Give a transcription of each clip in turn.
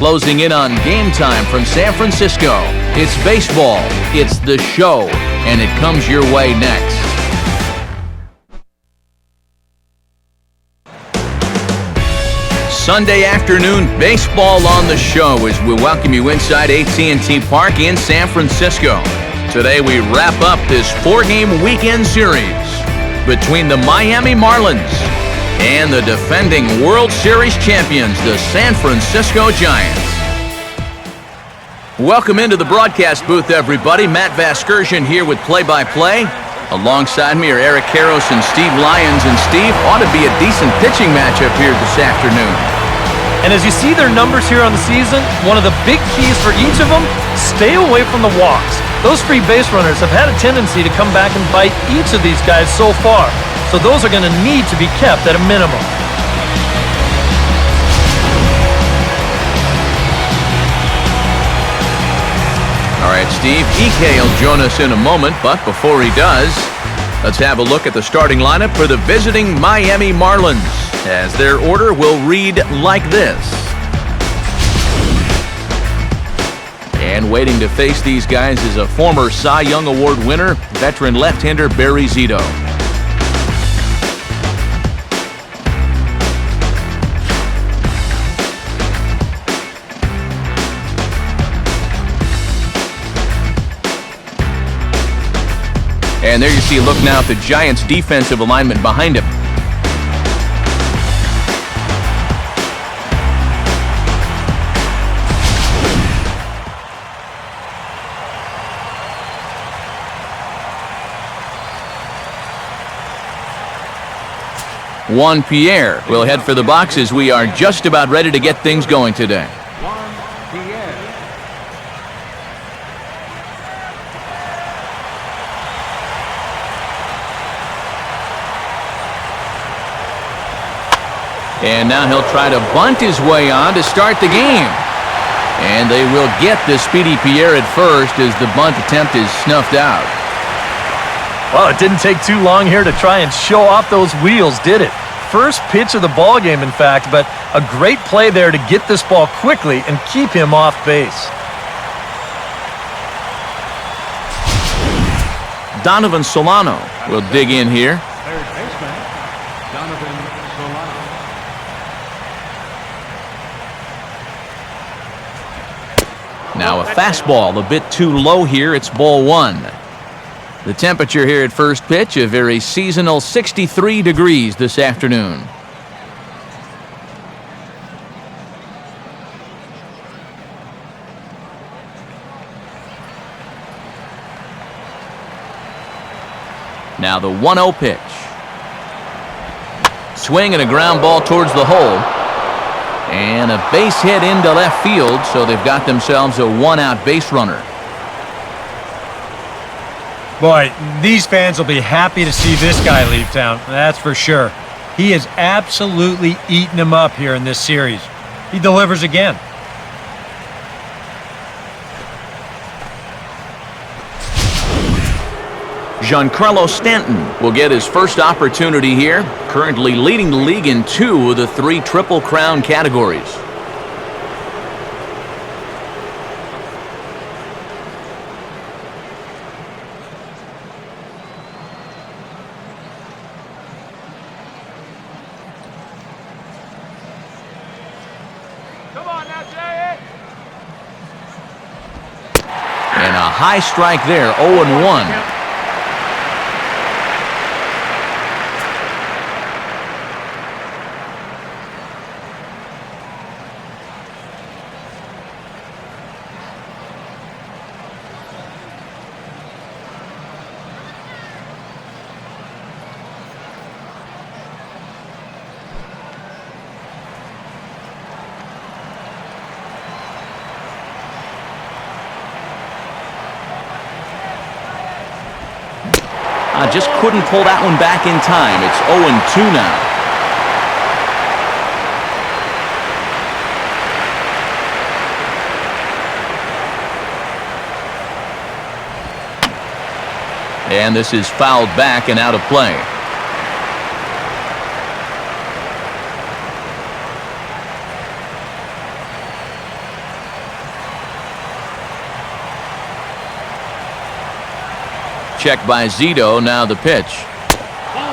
closing in on game time from San Francisco. It's baseball, it's the show, and it comes your way next. Sunday afternoon baseball on the show as we welcome you inside AT&T Park in San Francisco. Today we wrap up this four-game weekend series between the Miami Marlins and the defending World Series champions, the San Francisco Giants. Welcome into the broadcast booth, everybody. Matt Vasgersian here with play-by-play. Alongside me are Eric Karros and Steve Lyons. And Steve, ought to be a decent pitching matchup here this afternoon. And as you see their numbers here on the season, one of the big keys for each of them, stay away from the walks. Those free base runners have had a tendency to come back and bite each of these guys so far. So those are going to need to be kept at a minimum. All right, Steve, EK will join us in a moment, but before he does, let's have a look at the starting lineup for the visiting Miami Marlins, as their order will read like this. And waiting to face these guys is a former Cy Young Award winner, veteran left-hander Barry Zito. And there you see a look now at the Giants' defensive alignment behind him. Juan Pierre will head for the boxes. We are just about ready to get things going today. And now he'll try to bunt his way on to start the game. And they will get the speedy Pierre at first as the bunt attempt is snuffed out. Well, it didn't take too long here to try and show off those wheels, did it? First pitch of the ball game, in fact, but a great play there to get this ball quickly and keep him off base. Donovan Solano will dig in here. Third baseman, Donovan Solano. Now a fastball a bit too low here. It's ball one. The temperature here at first pitch, a very seasonal 63 degrees this afternoon. Now the 1-0 pitch. Swing and a ground ball towards the hole. And a base hit into left field, so they've got themselves a one-out base runner. Boy, these fans will be happy to see this guy leave town, that's for sure. He has absolutely eaten him up here in this series. He delivers again. Giancarlo Stanton will get his first opportunity here, currently leading the league in 2 of the 3 Triple Crown categories. Come on now, Jay. And a high strike there, 0-1. Just couldn't pull that one back in time. It's 0-2 now. And this is fouled back and out of play. Check by Zito, now the pitch.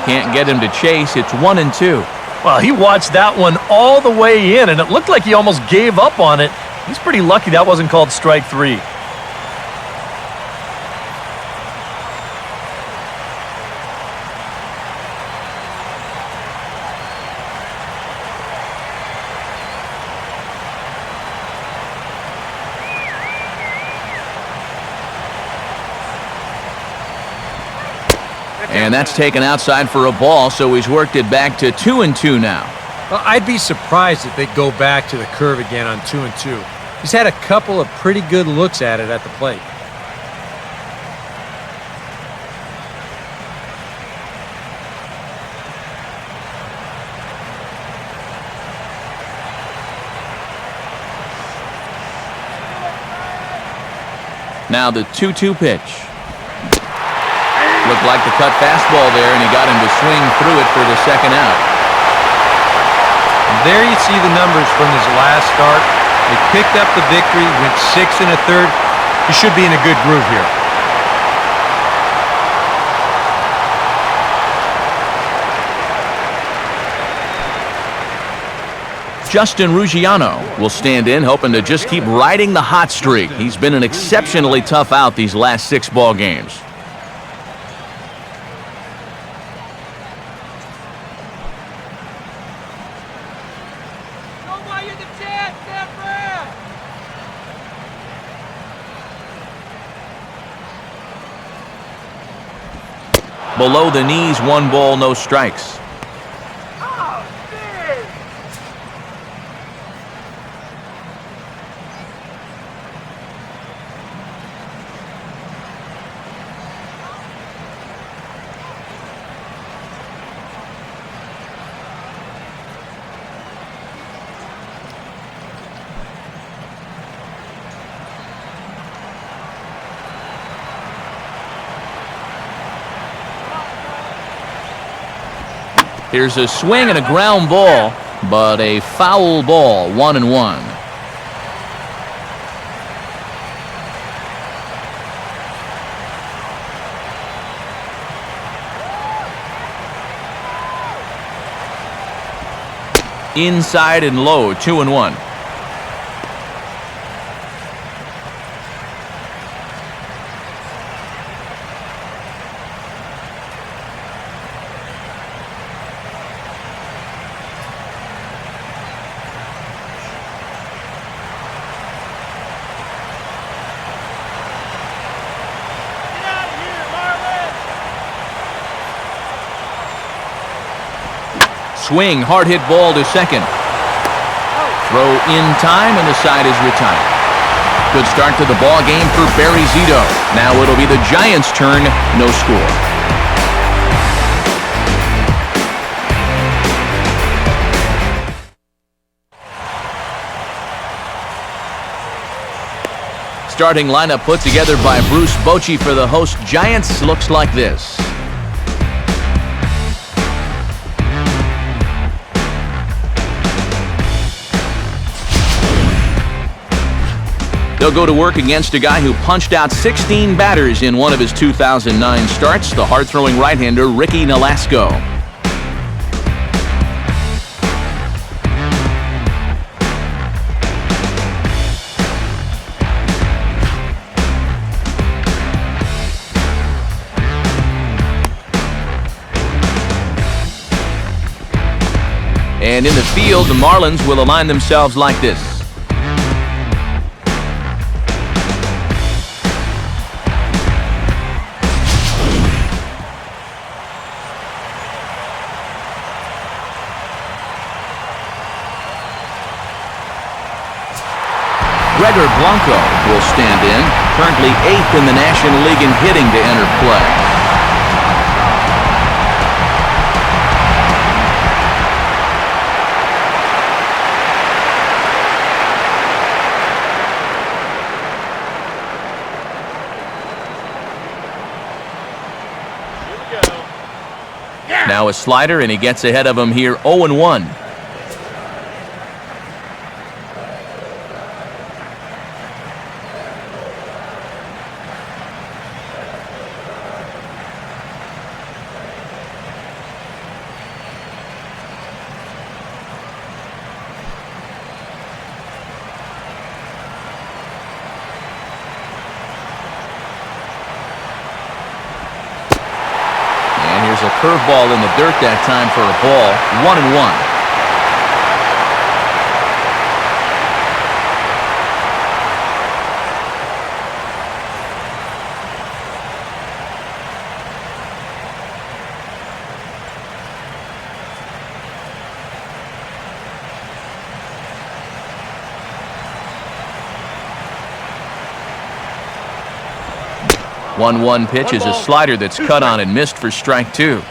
Can't get him to chase, it's 1-2. Well, he watched that one all the way in, and it looked like he almost gave up on it. He's pretty lucky that wasn't called strike 3. And that's taken outside for a ball, so he's worked it back to 2-2 now. Well, I'd be surprised if they go back to the curve again on 2-2. He's had a couple of pretty good looks at it at the plate. Now the 2-2 pitch. Looked like the cut fastball there, and he got him to swing through it for the second out. And there you see the numbers from his last start. They picked up the victory, went 6 1/3. He should be in a good groove here. Justin Ruggiano will stand in, hoping to just keep riding the hot streak. He's been an exceptionally tough out these last 6 ball games. Below the knees, 1 ball, no strikes. Here's a swing and a ground ball, but a foul ball, 1-1. Inside and low, 2-1. Swing, hard hit ball to second. Throw in time, and the side is retired. Good start to the ball game for Barry Zito. Now it'll be the Giants' turn, no score. Starting lineup put together by Bruce Bochy for the host Giants looks like this. They'll go to work against a guy who punched out 16 batters in one of his 2009 starts, the hard-throwing right-hander Ricky Nolasco. And in the field, the Marlins will align themselves like this. Gregor Blanco will stand in, currently 8th in the National League in hitting to enter play. Now a slider, and he gets ahead of him here, 0-1. curveball in the dirt that time for a ball. 1-1. One pitch is a slider that's cut on and missed for strike 2.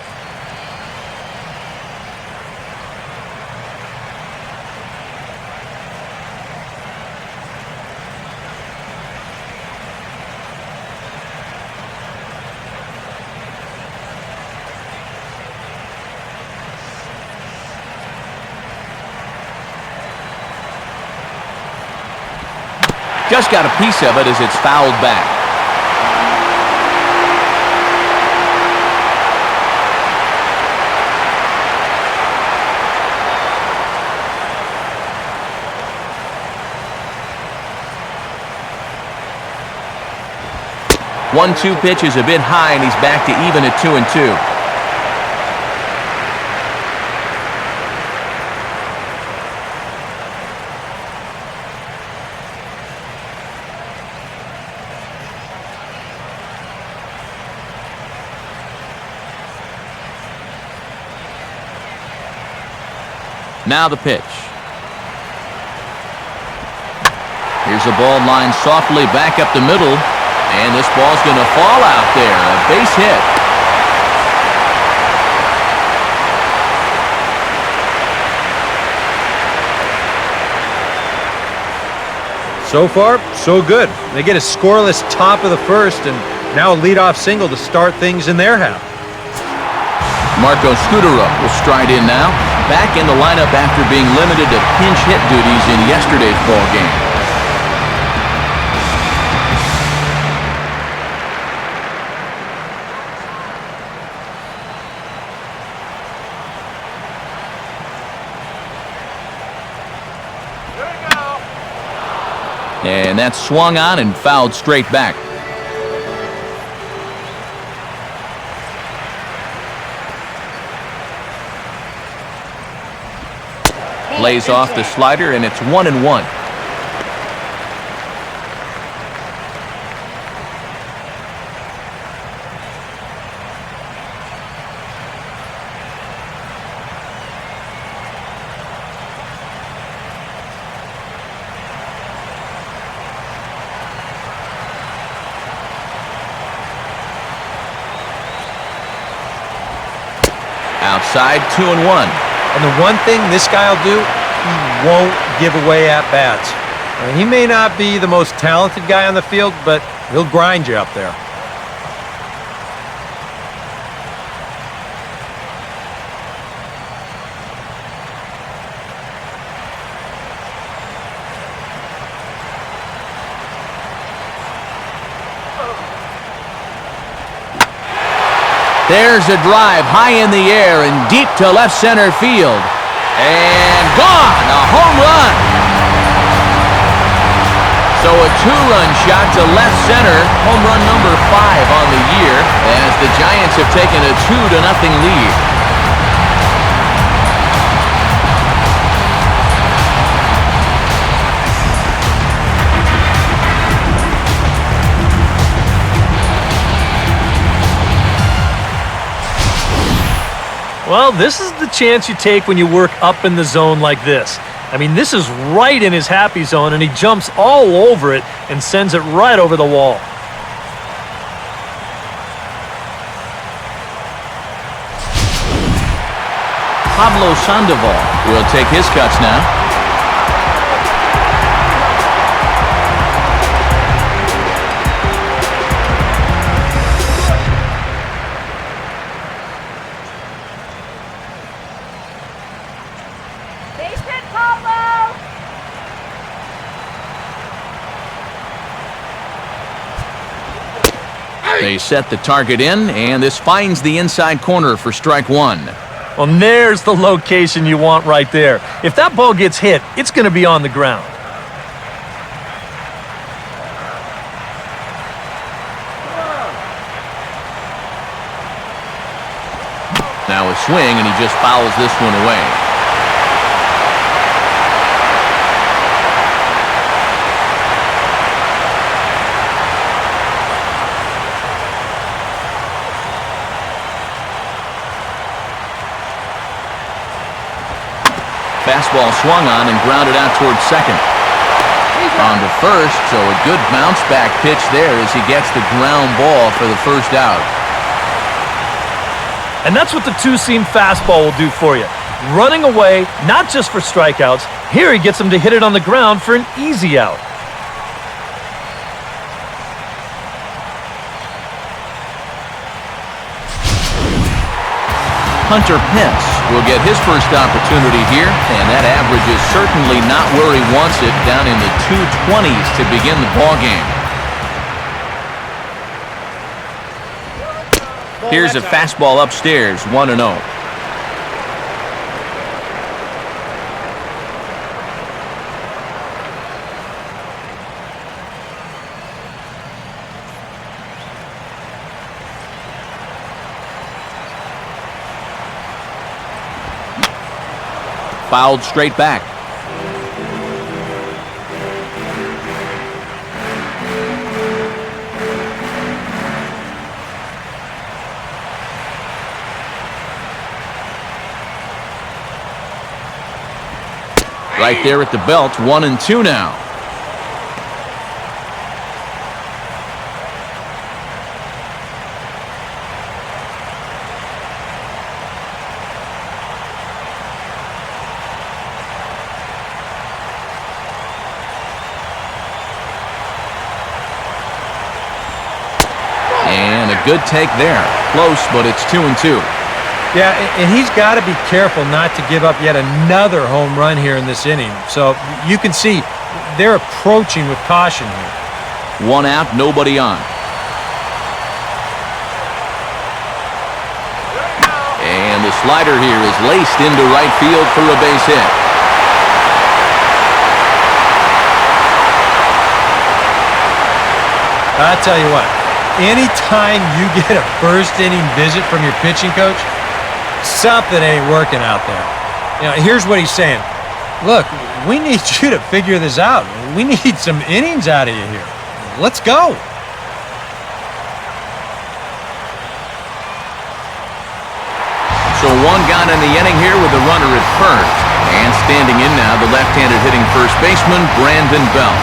Just got a piece of it as it's fouled back. One-two pitch is a bit high, and he's back to even at 2-2. Now the pitch. Here's a ball lined softly back up the middle. And this ball's going to fall out there. A base hit. So far, so good. They get a scoreless top of the first and now a leadoff single to start things in their half. Marco Scudero will stride in now. Back in the lineup after being limited to pinch hit duties in yesterday's ball game. And that's swung on and fouled straight back. Lays off the slider, and it's 1-1. Outside, 2-1. And the one thing this guy will do, he won't give away at-bats. He may not be the most talented guy on the field, but he'll grind you up there. There's a drive high in the air and deep to left center field. And gone! A home run! So a two-run shot to left center. Home run number 5 on the year as the Giants have taken a 2-0 lead. Well, this is the chance you take when you work up in the zone like this. I mean, this is right in his happy zone, and he jumps all over it and sends it right over the wall. Pablo Sandoval will take his cuts now. They set the target in, and this finds the inside corner for strike 1. Well, there's the location you want right there. If that ball gets hit, it's going to be on the ground. swing, and he just fouls this one away. Fastball swung on and grounded out towards second. On to first, so a good bounce back pitch there as he gets the ground ball for the first out. And that's what the two-seam fastball will do for you. Running away, not just for strikeouts. Here he gets him to hit it on the ground for an easy out. Hunter Pence will get his first opportunity here, and that average is certainly not where he wants it, down in the 220s to begin the ballgame. Here's a fastball upstairs, 1-0. Fouled straight back. Right there at the belt, 1-2 now. And a good take there. Close, but it's 2-2. Yeah, and he's got to be careful not to give up yet another home run here in this inning. So you can see they're approaching with caution here. One out, nobody on. And the slider here is laced into right field for a base hit. I tell you what, anytime you get a first inning visit from your pitching coach, something ain't working out there. You know, here's what he's saying. Look, we need you to figure this out. We need some innings out of you here. Let's go. So one gone in the inning here with a runner at first. And standing in now, the left-handed hitting first baseman, Brandon Belt.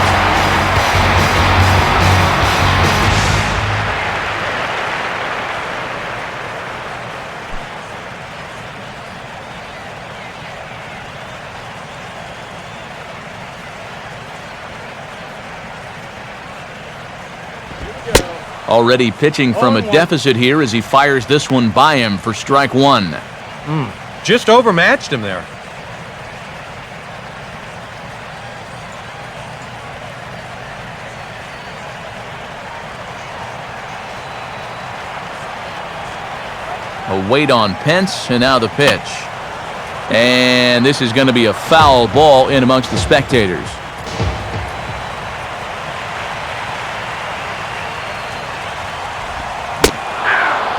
Already pitching from a deficit here as he fires this one by him for strike one. Just overmatched him there. A wait on Pence, and now the pitch. And this is going to be a foul ball in amongst the spectators.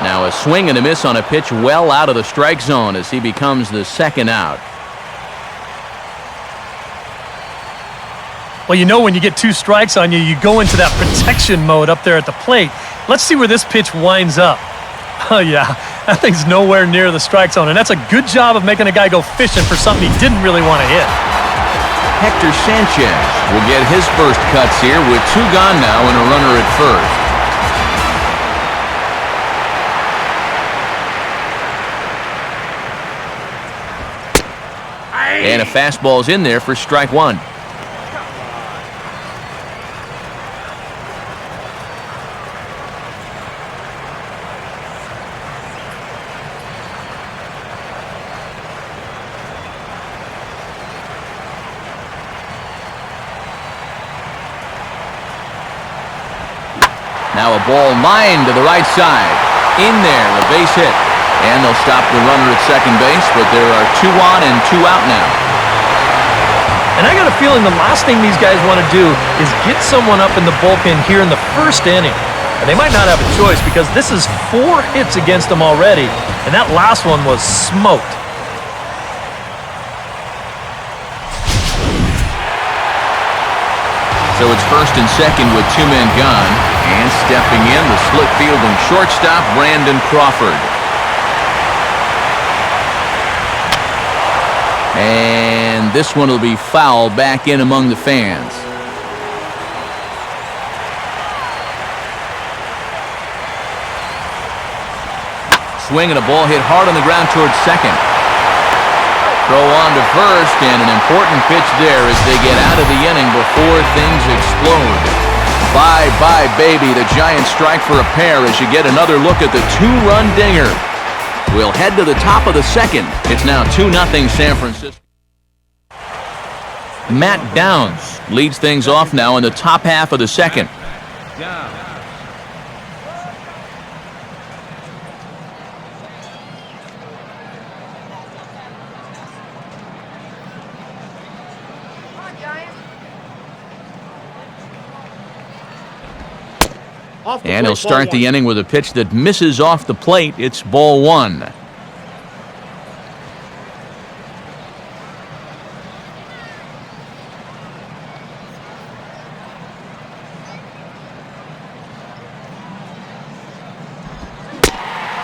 Now a swing and a miss on a pitch well out of the strike zone as he becomes the second out. Well, you know when you get two strikes on you, you go into that protection mode up there at the plate. Let's see where this pitch winds up. Oh, yeah, that thing's nowhere near the strike zone, and that's a good job of making a guy go fishing for something he didn't really want to hit. Hector Sanchez will get his first cuts here with two gone now and a runner at first. And a fastball's in there for strike one. Now a ball lined to the right side. In there, a base hit. And they'll stop the runner at second base, but there are two on and two out now. And I got a feeling the last thing these guys want to do is get someone up in the bullpen here in the first inning. And they might not have a choice because this is 4 hits against them already, and that last one was smoked. So it's first and second with 2 men gone. And stepping in, the slick fielding shortstop, Brandon Crawford. And this one will be foul back in among the fans. Swing and a ball hit hard on the ground towards second. Throw on to first, and an important pitch there as they get out of the inning before things explode. Bye-bye, baby. The Giants strike for a pair as you get another look at the 2-run dinger. We'll head to the top of the second. It's now 2-0 San Francisco. Matt Downs leads things off now in the top half of the second. And he'll start the inning with a pitch that misses off the plate. It's ball 1.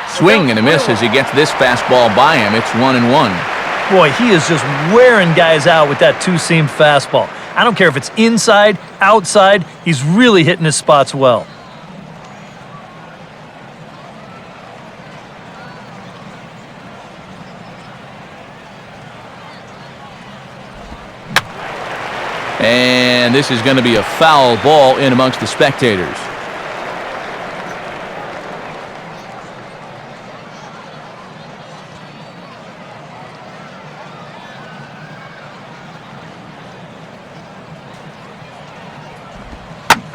Swing and a miss as he gets this fastball by him. It's 1-1. Boy, he is just wearing guys out with that two-seam fastball. I don't care if it's inside, outside, he's really hitting his spots well. And this is going to be a foul ball in amongst the spectators.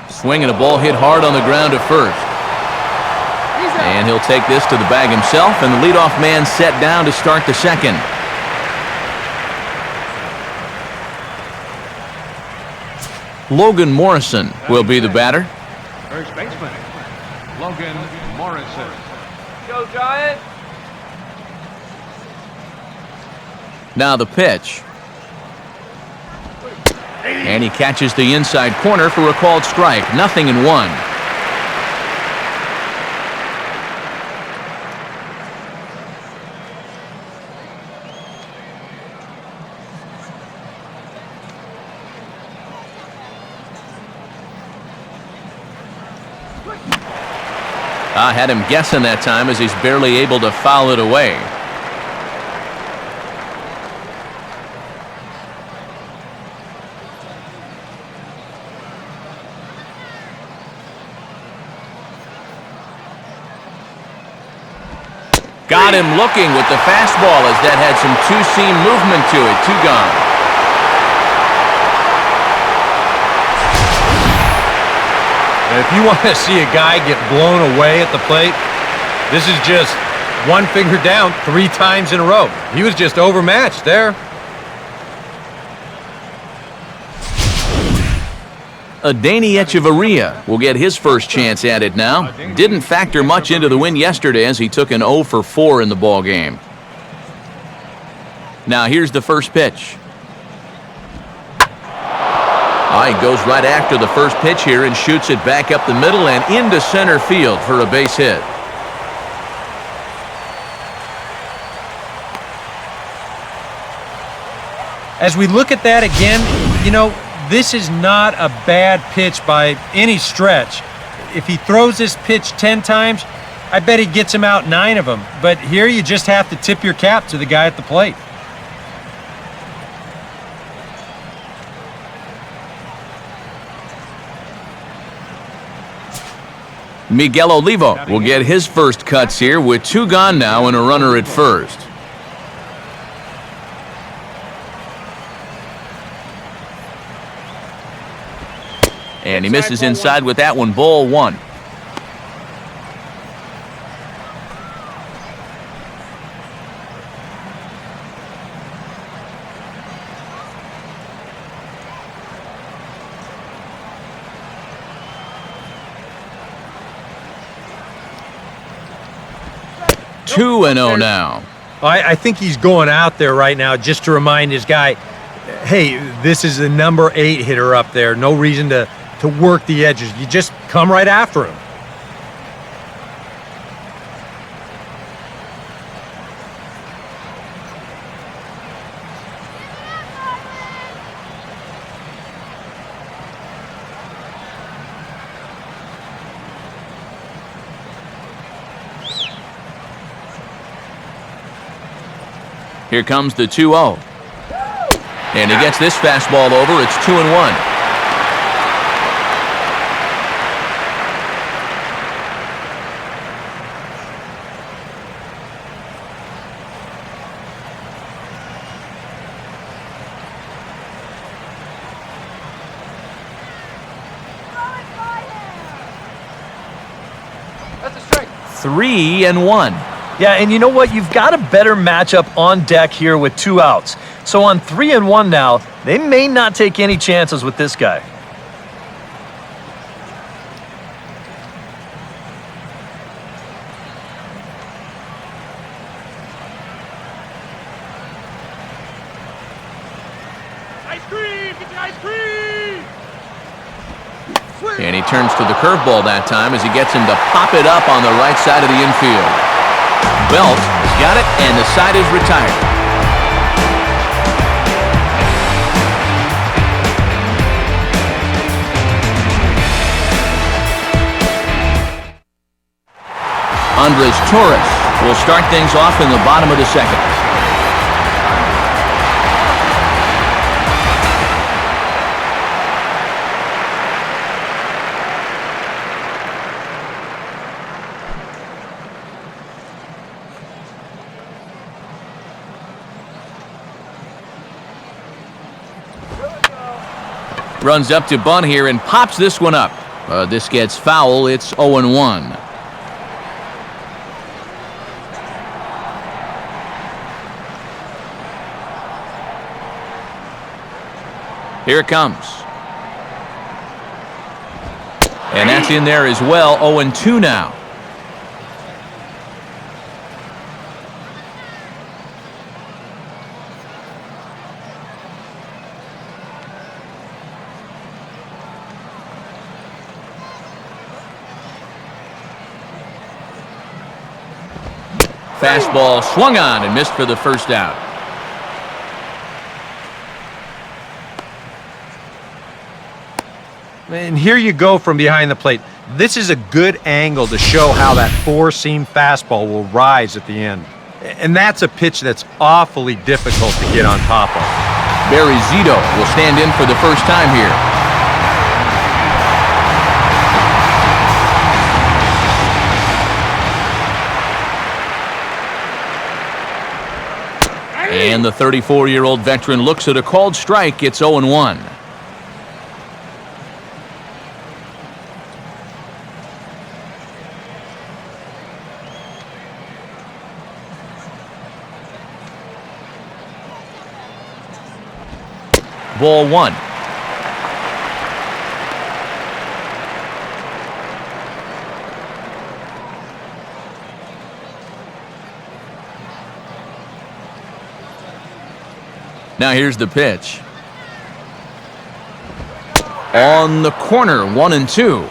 Swing and a ball hit hard on the ground to first. And he'll take this to the bag himself, and the leadoff man set down to start the second. Logan Morrison will be the batter. First baseman, Logan Morrison. Go Giants! Now the pitch. And he catches the inside corner for a called strike. 0-1. I had him guessing that time as he's barely able to foul it away. Got him looking with the fastball as that had some two-seam movement to it. 2 gone. If you want to see a guy get blown away at the plate, this is just one finger down 3 times in a row. He was just overmatched there. Adeiny Echeverria will get his first chance at it now. Didn't factor much into the win yesterday as he took an 0 for 4 in the ball game. Now here's the first pitch. He goes right after the first pitch here and shoots it back up the middle and into center field for a base hit. As we look at that again, you know, this is not a bad pitch by any stretch. If he throws this pitch 10 times, I bet he gets him out 9 of them. But here you just have to tip your cap to the guy at the plate. Miguel Olivo will get his first cuts here with 2 gone now and a runner at first. And he misses inside with that one, ball 1. 2-0 now. I think he's going out there right now just to remind his guy, hey, this is the number 8 hitter up there. No reason to work the edges. You just come right after him. Here comes the 2-0. And he gets this fastball over. It's 2-1. That's a strike. 3-1. Yeah, and you know what? You've got a better matchup on deck here with 2 outs. So on 3-1 now, they may not take any chances with this guy. Ice cream! Get the ice cream! And he turns to the curveball that time as he gets him to pop it up on the right side of the infield. Belt has got it, and the side is retired. Andres Torres will start things off in the bottom of the second. Runs up to bunt here and pops this one up. This gets foul. It's 0-1. Here it comes. And that's in there as well. 0-2 now. Fastball swung on and missed for the first out. And here you go from behind the plate. This is a good angle to show how that 4-seam fastball will rise at the end. And that's a pitch that's awfully difficult to get on top of. Barry Zito will stand in for the first time here. And the 34-year-old veteran looks at a called strike. It's 0-1. Ball 1. Now here's the pitch. On the corner, 1-2.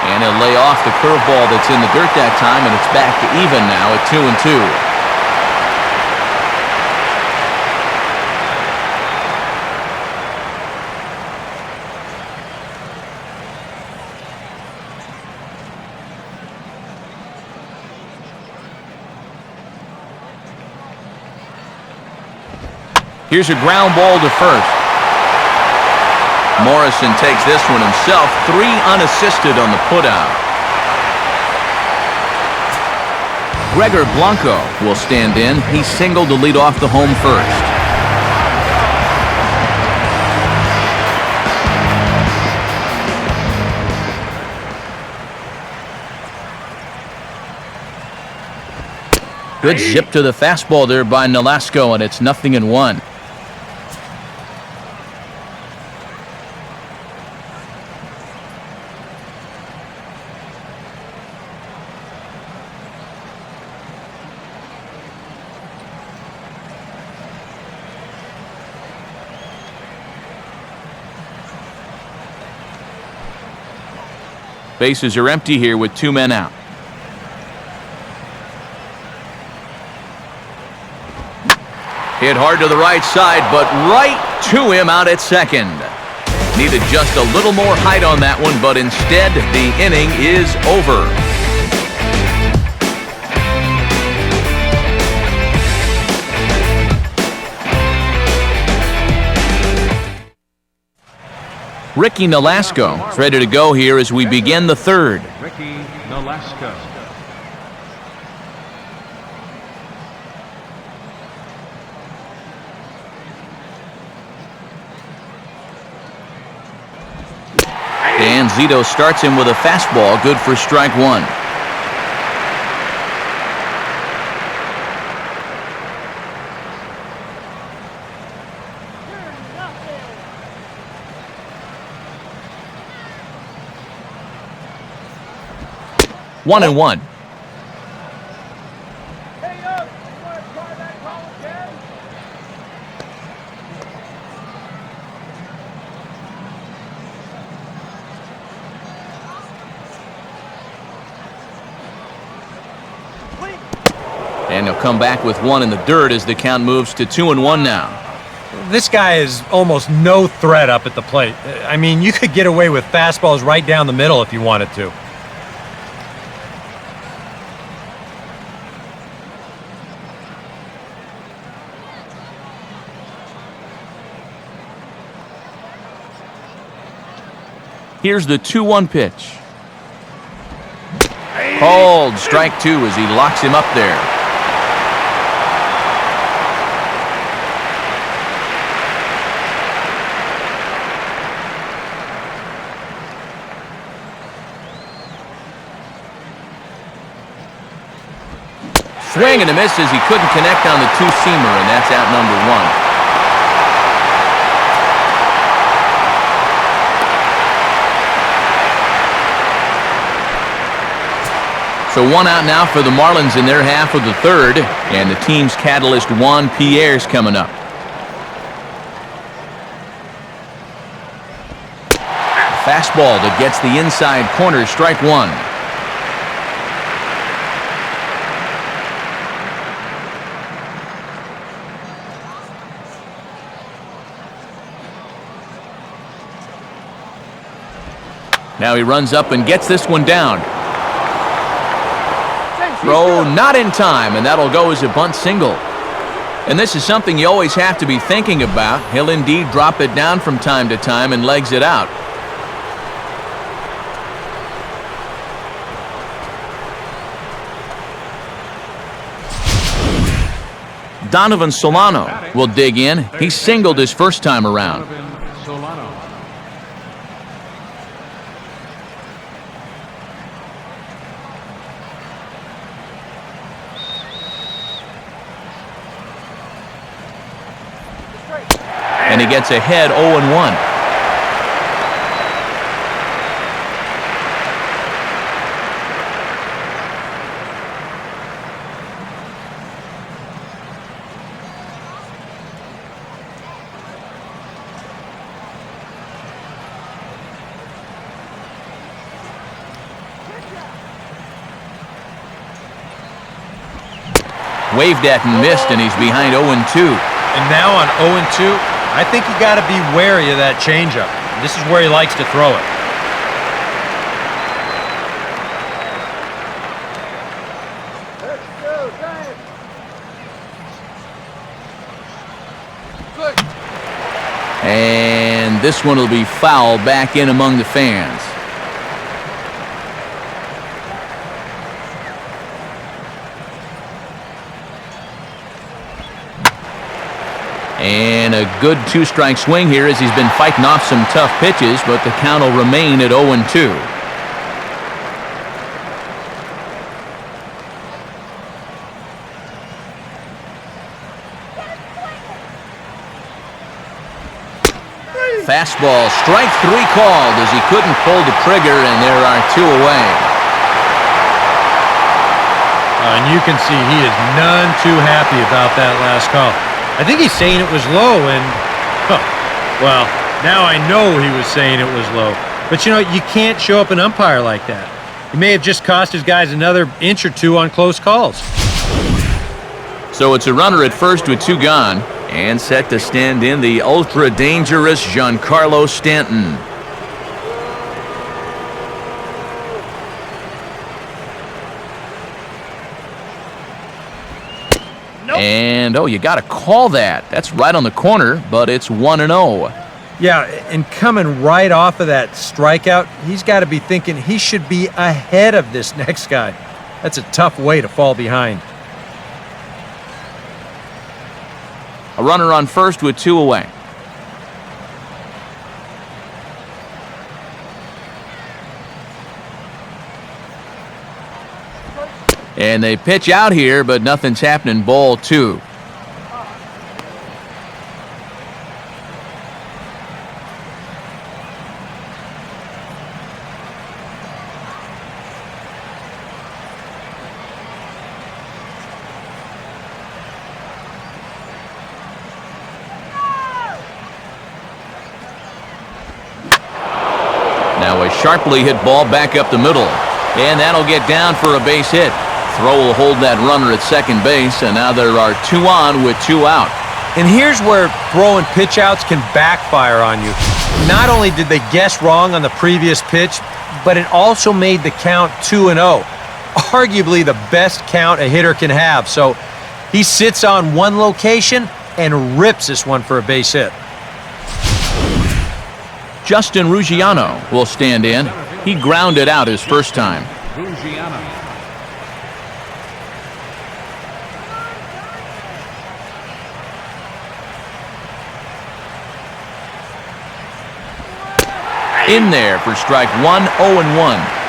And he'll lay off the curveball that's in the dirt that time, and it's back to even now at 2-2. Here's a ground ball to first. Morrison takes this one himself. 3 unassisted on the putout. Gregor Blanco will stand in. He singled to lead off the home first. Good zip to the fastball there by Nolasco, and it's 0-1. Bases are empty here with 2 men out. Hit hard to the right side, but right to him out at second. Needed just a little more height on that one, but instead the inning is over. Ricky Nolasco is ready to go here as we begin the third. Ricky Nolasco. And Zito starts him with a fastball, good for strike one. One and one. And he'll come back with one in the dirt as the count moves to 2-1 now. This guy is almost no threat up at the plate. I mean, you could get away with fastballs right down the middle if you wanted to. Here's the 2-1 pitch. Called strike two as he locks him up there. Swing and a miss as he couldn't connect on the two-seamer, and that's out number one. So one out now for the Marlins in their half of the third, and the team's catalyst Juan Pierre's coming up. Fastball that gets the inside corner, strike one. Now he runs up and gets this one down. Throw not in time, and that'll go as a bunt single. And this is something you always have to be thinking about. He'll indeed drop it down from time to time and legs it out. Donovan Solano will dig in. He singled his first time around. Donovan Solano. And he gets ahead 0-1. Waved at and missed, and he's behind 0-2. And now on 0-2, I think you got to be wary of that changeup. This is where he likes to throw it. And this one will be foul back in among the fans. And a good two-strike swing here as he's been fighting off some tough pitches, but the count will remain at 0-2. Fastball, strike 3 called as he couldn't pull the trigger, and there are 2 away. And you can see he is none too happy about that last call. I think he's saying it was low, and, well, now I know he was saying it was low. But, you know, you can't show up an umpire like that. He may have just cost his guys another inch or 2 on close calls. So it's a runner at first with 2 gone, and set to stand in the ultra-dangerous Giancarlo Stanton. And, oh, you got to call that. That's right on the corner, but it's 1-0. Yeah, and coming right off of that strikeout, he's got to be thinking he should be ahead of this next guy. That's a tough way to fall behind. A runner on first with 2 away. And they pitch out here, but nothing's happening. Ball 2. Now a sharply hit ball back up the middle, and that'll get down for a base hit. Throw will hold that runner at second base, and now there are 2 on with 2 out. And here's where throwing pitch outs can backfire on you. Not only did they guess wrong on the previous pitch, but it also made the count 2-0. Arguably the best count a hitter can have. So he sits on one location and rips this one for a base hit. Justin Ruggiano will stand in. He grounded out his first time. Ruggiano. In there for strike 1, 0-1.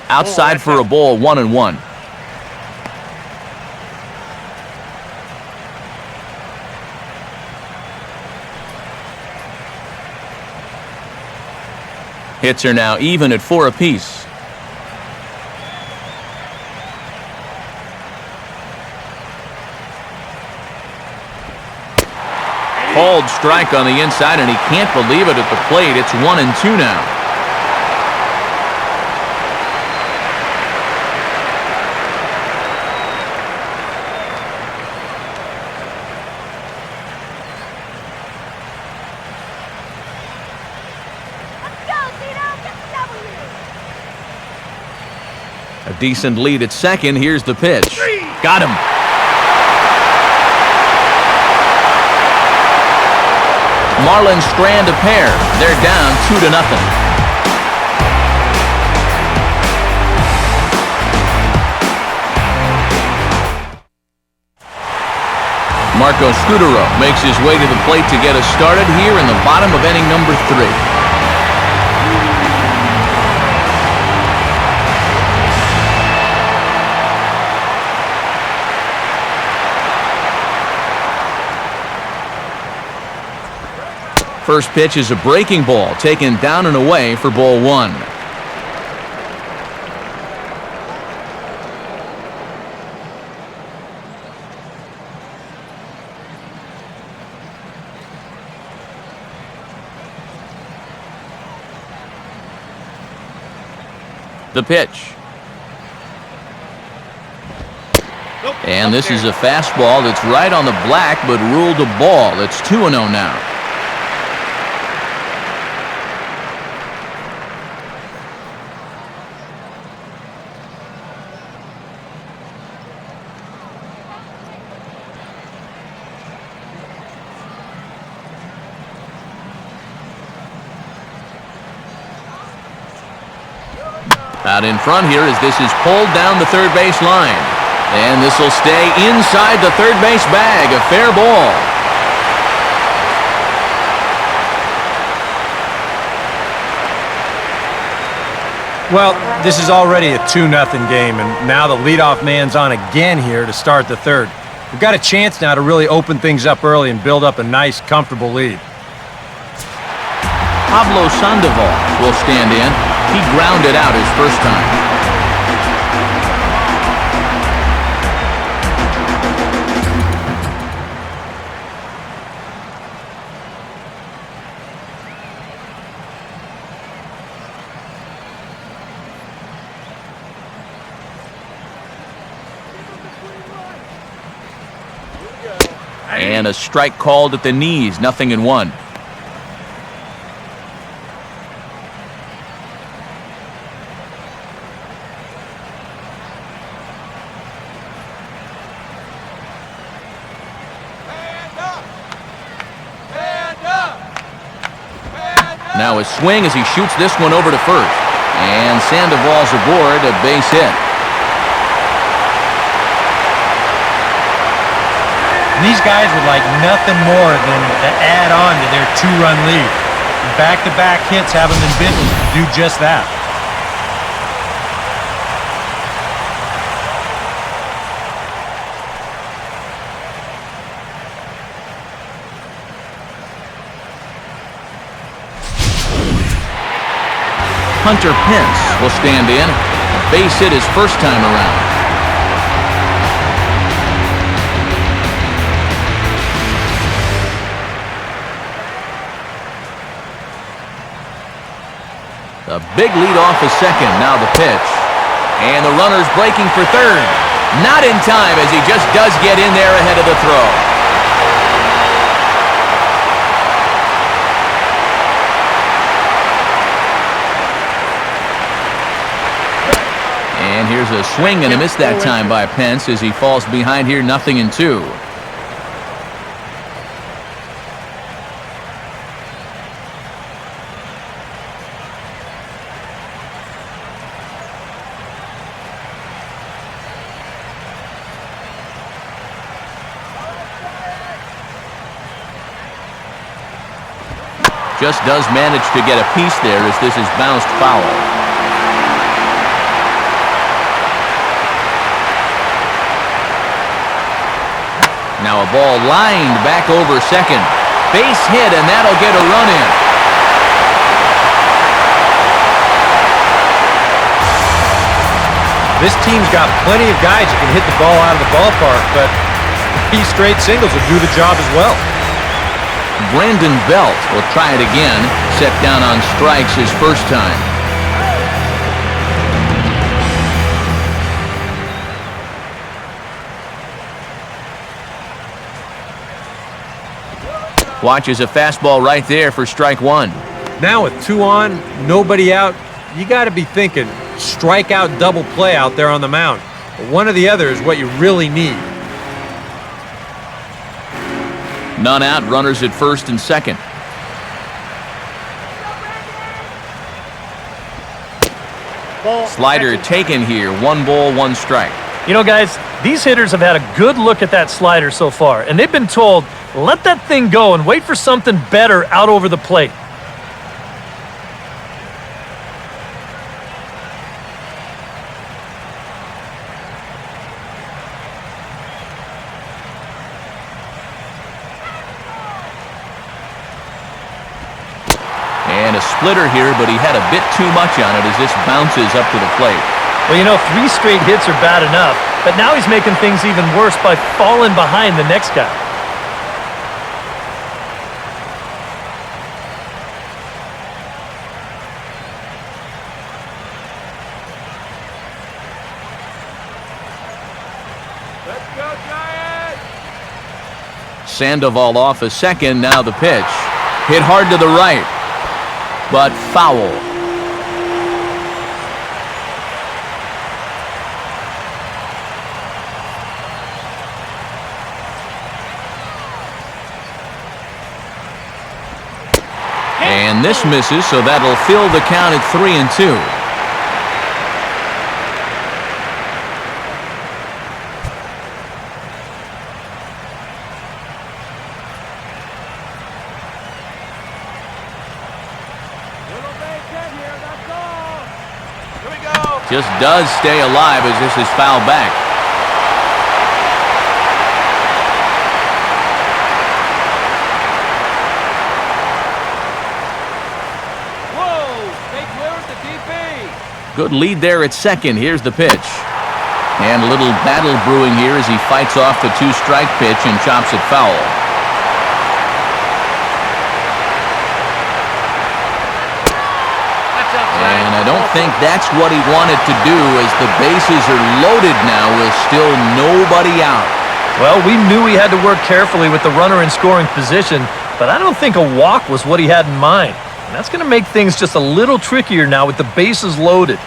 Outside for a ball, 1-1. Hits are now even at 4 apiece. Called strike on the inside, and he can't believe it at the plate. It's 1-2 now. A decent lead at second. Here's the pitch. Got him. Marlins strand a pair. They're down 2-0. Marco Scudero makes his way to the plate to get us started here in the bottom of inning number 3. First pitch is a breaking ball taken down and away for ball 1. The pitch. And this is a fastball that's right on the black but ruled a ball. It's 2-0 now. Out in front here as this is pulled down the third base line. And this will stay inside the third base bag. A fair ball. Well, this is already a 2-0 game, and now the leadoff man's on again here to start the third. We've got a chance now to really open things up early and build up a nice, comfortable lead. Pablo Sandoval will stand in. He grounded out his first time. And a strike called at the knees, 0-1. Now a swing as he shoots this one over to first. And Sandoval's aboard, a base hit. These guys would like nothing more than to add on to their 2-run lead. Back-to-back hits have them in business to do just that. Hunter Pence will stand in. A base hit his first time around. The big lead off is second. Now the pitch. And the runner's breaking for third. Not in time as he just does get in there ahead of the throw. And here's a swing and a miss that time by Pence as he falls behind here, 0-2. Just does manage to get a piece there as this is bounced foul. Now a ball lined back over second. Base hit, and that'll get a run in. This team's got plenty of guys who can hit the ball out of the ballpark, but these straight singles will do the job as well. Brandon Belt will try it again. Set down on strikes his first time. Watches a fastball right there for strike one. Now with 2 on, nobody out, you got to be thinking strikeout double play out there on the mound. One or the other is what you really need. None out, runners at first and second. Slider taken here. 1 ball, 1 strike. You know, guys, these hitters have had a good look at that slider so far, and they've been told, let that thing go and wait for something better out over the plate. And a splitter here, but he had a bit too much on it as this bounces up to the plate. Well, you know, 3 straight hits are bad enough, but now he's making things even worse by falling behind the next guy. Let's go, Giants! Sandoval off a second, now the pitch. Hit hard to the right, but foul. And this misses, so that'll fill the count at 3-2. Just does stay alive as this is fouled back. Good lead there at second. Here's the pitch. And a little battle brewing here as he fights off the two-strike pitch and chops it foul. And I don't think that's what he wanted to do, as the bases are loaded now with still nobody out. Well, we knew he had to work carefully with the runner in scoring position, but I don't think a walk was what he had in mind. And that's going to make things just a little trickier now with the bases loaded.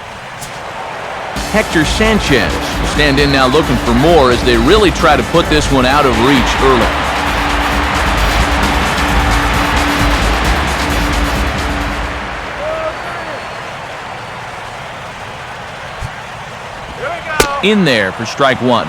Hector Sanchez will stand in now looking for more as they really try to put this one out of reach early. In there for strike one.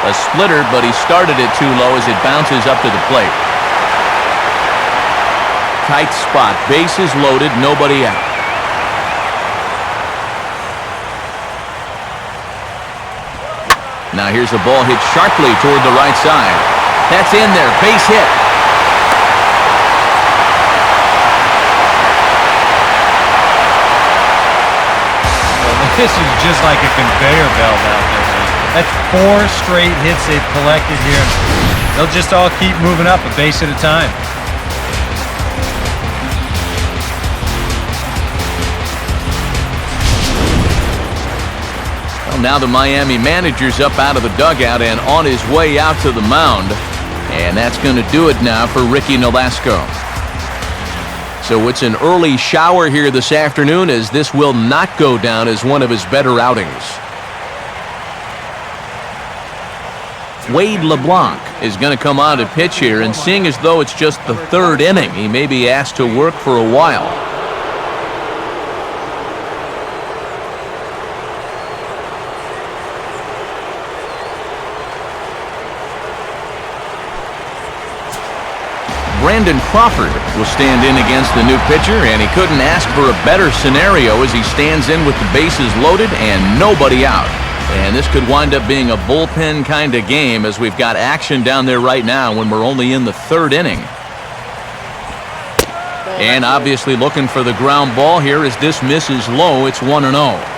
A splitter, but he started it too low as it bounces up to the plate. Tight spot, bases loaded, nobody out. Now here's a ball hit sharply toward the right side. That's in there, base hit. Well, this is just like a conveyor belt out there. That's 4 straight hits they've collected here. They'll just all keep moving up a base at a time. Well, now the Miami manager's up out of the dugout and on his way out to the mound. And that's going to do it now for Ricky Nolasco. So it's an early shower here this afternoon, as this will not go down as one of his better outings. Wade LeBlanc is going to come on to pitch here, and seeing as though it's just the third inning, he may be asked to work for a while. Brandon Crawford will stand in against the new pitcher, and he couldn't ask for a better scenario as he stands in with the bases loaded and nobody out. And this could wind up being a bullpen kind of game, as we've got action down there right now when we're only in the third inning. And obviously looking for the ground ball here as this misses low. It's 1-0.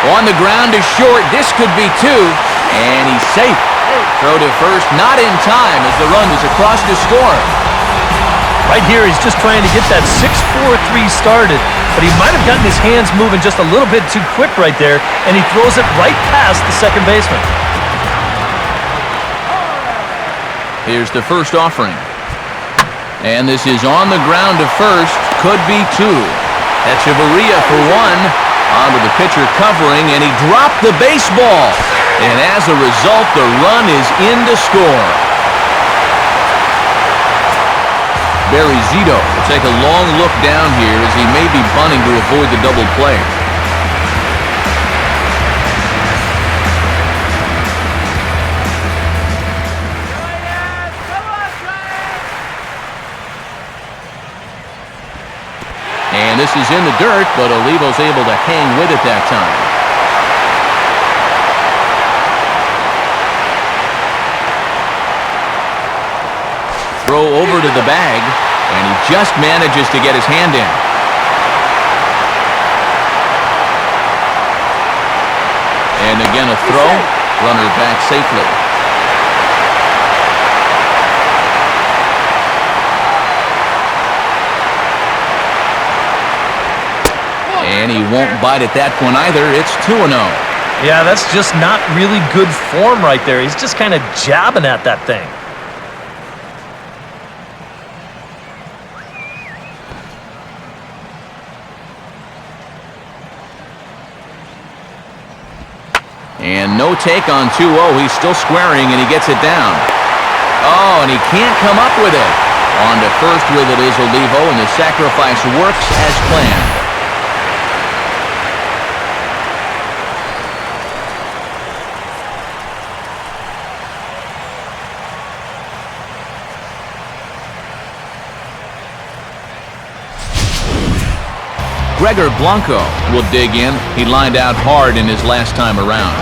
On the ground is short. This could be 2, and he's safe. Throw to first, not in time as the run is across to score. Right here, he's just trying to get that 6-4-3 started, but he might have gotten his hands moving just a little bit too quick right there, and he throws it right past the second baseman. Here's the first offering. And this is on the ground to first. Could be 2. Echeverria for 1. Onto the pitcher covering, and he dropped the baseball. And as a result, the run is in to score. Barry Zito will take a long look down here as he may be bunting to avoid the double play. And this is in the dirt, but Olivo's able to hang with it that time. Throw over to the bag, and he just manages to get his hand in. And again a throw, runner back safely. And he won't bite at that point either. It's 2-0. Yeah, that's just not really good form right there. He's just kind of jabbing at that thing. And no take on 2-0. He's still squaring, and he gets it down. Oh, and he can't come up with it. On to first with it is Olivo, and the sacrifice works as planned. Gregor Blanco will dig in. He lined out hard in his last time around.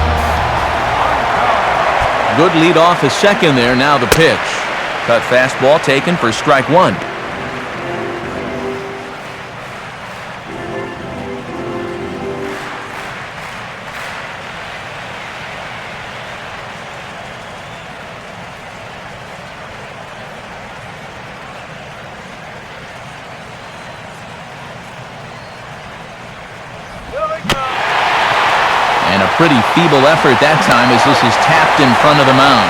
Good lead off his second there. Now the pitch. Cut fastball taken for strike one. And a pretty feeble effort that time as this is tapped in front of the mound.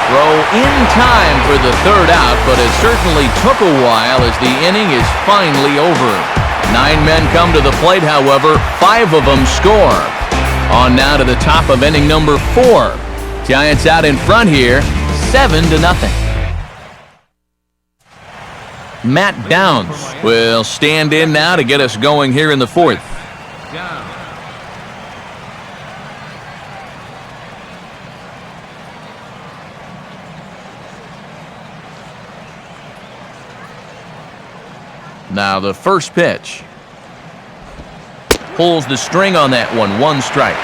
Throw in time for the third out, but it certainly took a while as the inning is finally over. 9 men come to the plate, however, 5 of them score. On now to the top of inning number 4. Giants out in front here, 7-0. Matt Downs will stand in now to get us going here in the 4th. Now the first pitch. Pulls the string on that one. 1 strike.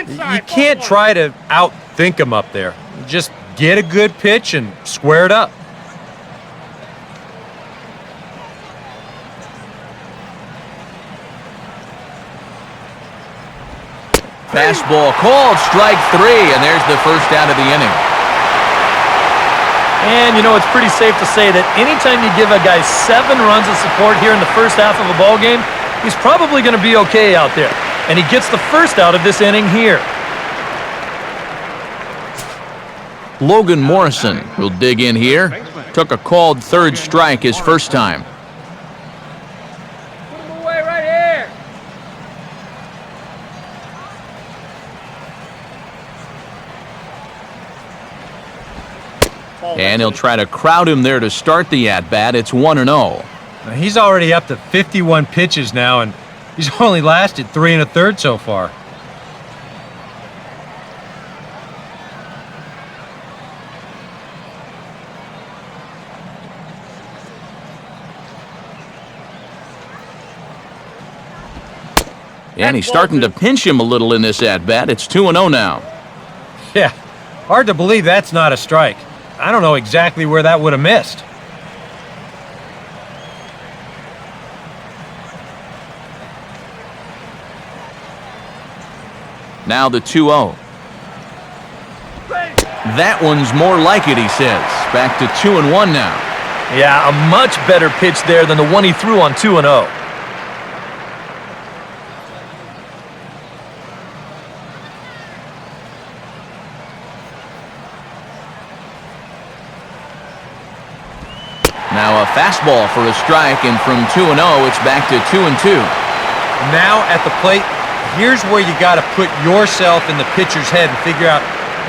You can't try to outthink him up there. Just get a good pitch and square it up. Fastball called, strike 3, and there's the first out of the inning. And, you know, it's pretty safe to say that anytime you give a guy 7 runs of support here in the first half of a ball game, he's probably going to be okay out there. And he gets the first out of this inning here. Logan Morrison will dig in here. Took a called third strike his first time. Put him away right here. And he'll try to crowd him there to start the at-bat. It's 1-0. Now, he's already up to 51 pitches now, and he's only lasted 3 1/3 so far. And he's starting to pinch him a little in this at-bat. It's 2-0 now. Yeah, hard to believe that's not a strike. I don't know exactly where that would have missed. Now the 2-0. That one's more like it, he says. Back to 2-1 now. Yeah, a much better pitch there than the one he threw on 2-0. Now a fastball for a strike, and from 2-0, it's back to 2-2. Now at the plate, here's where you got to put yourself in the pitcher's head and figure out,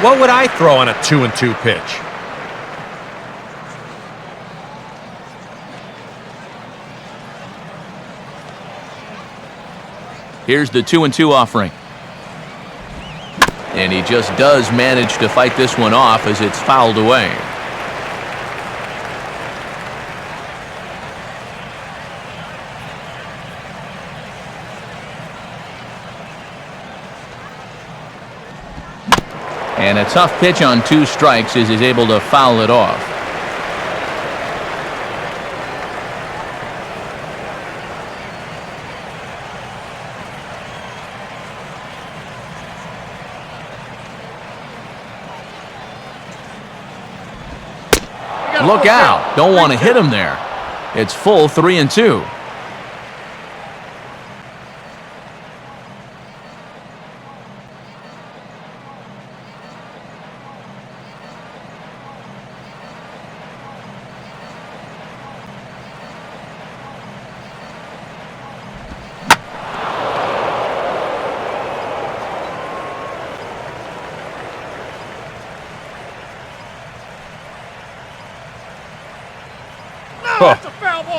what would I throw on a 2-2 pitch? Here's the 2-2 offering. And he just does manage to fight this one off as it's fouled away. And a tough pitch on 2 strikes as he's able to foul it off. Look out. Don't want to hit him there. It's full 3-2.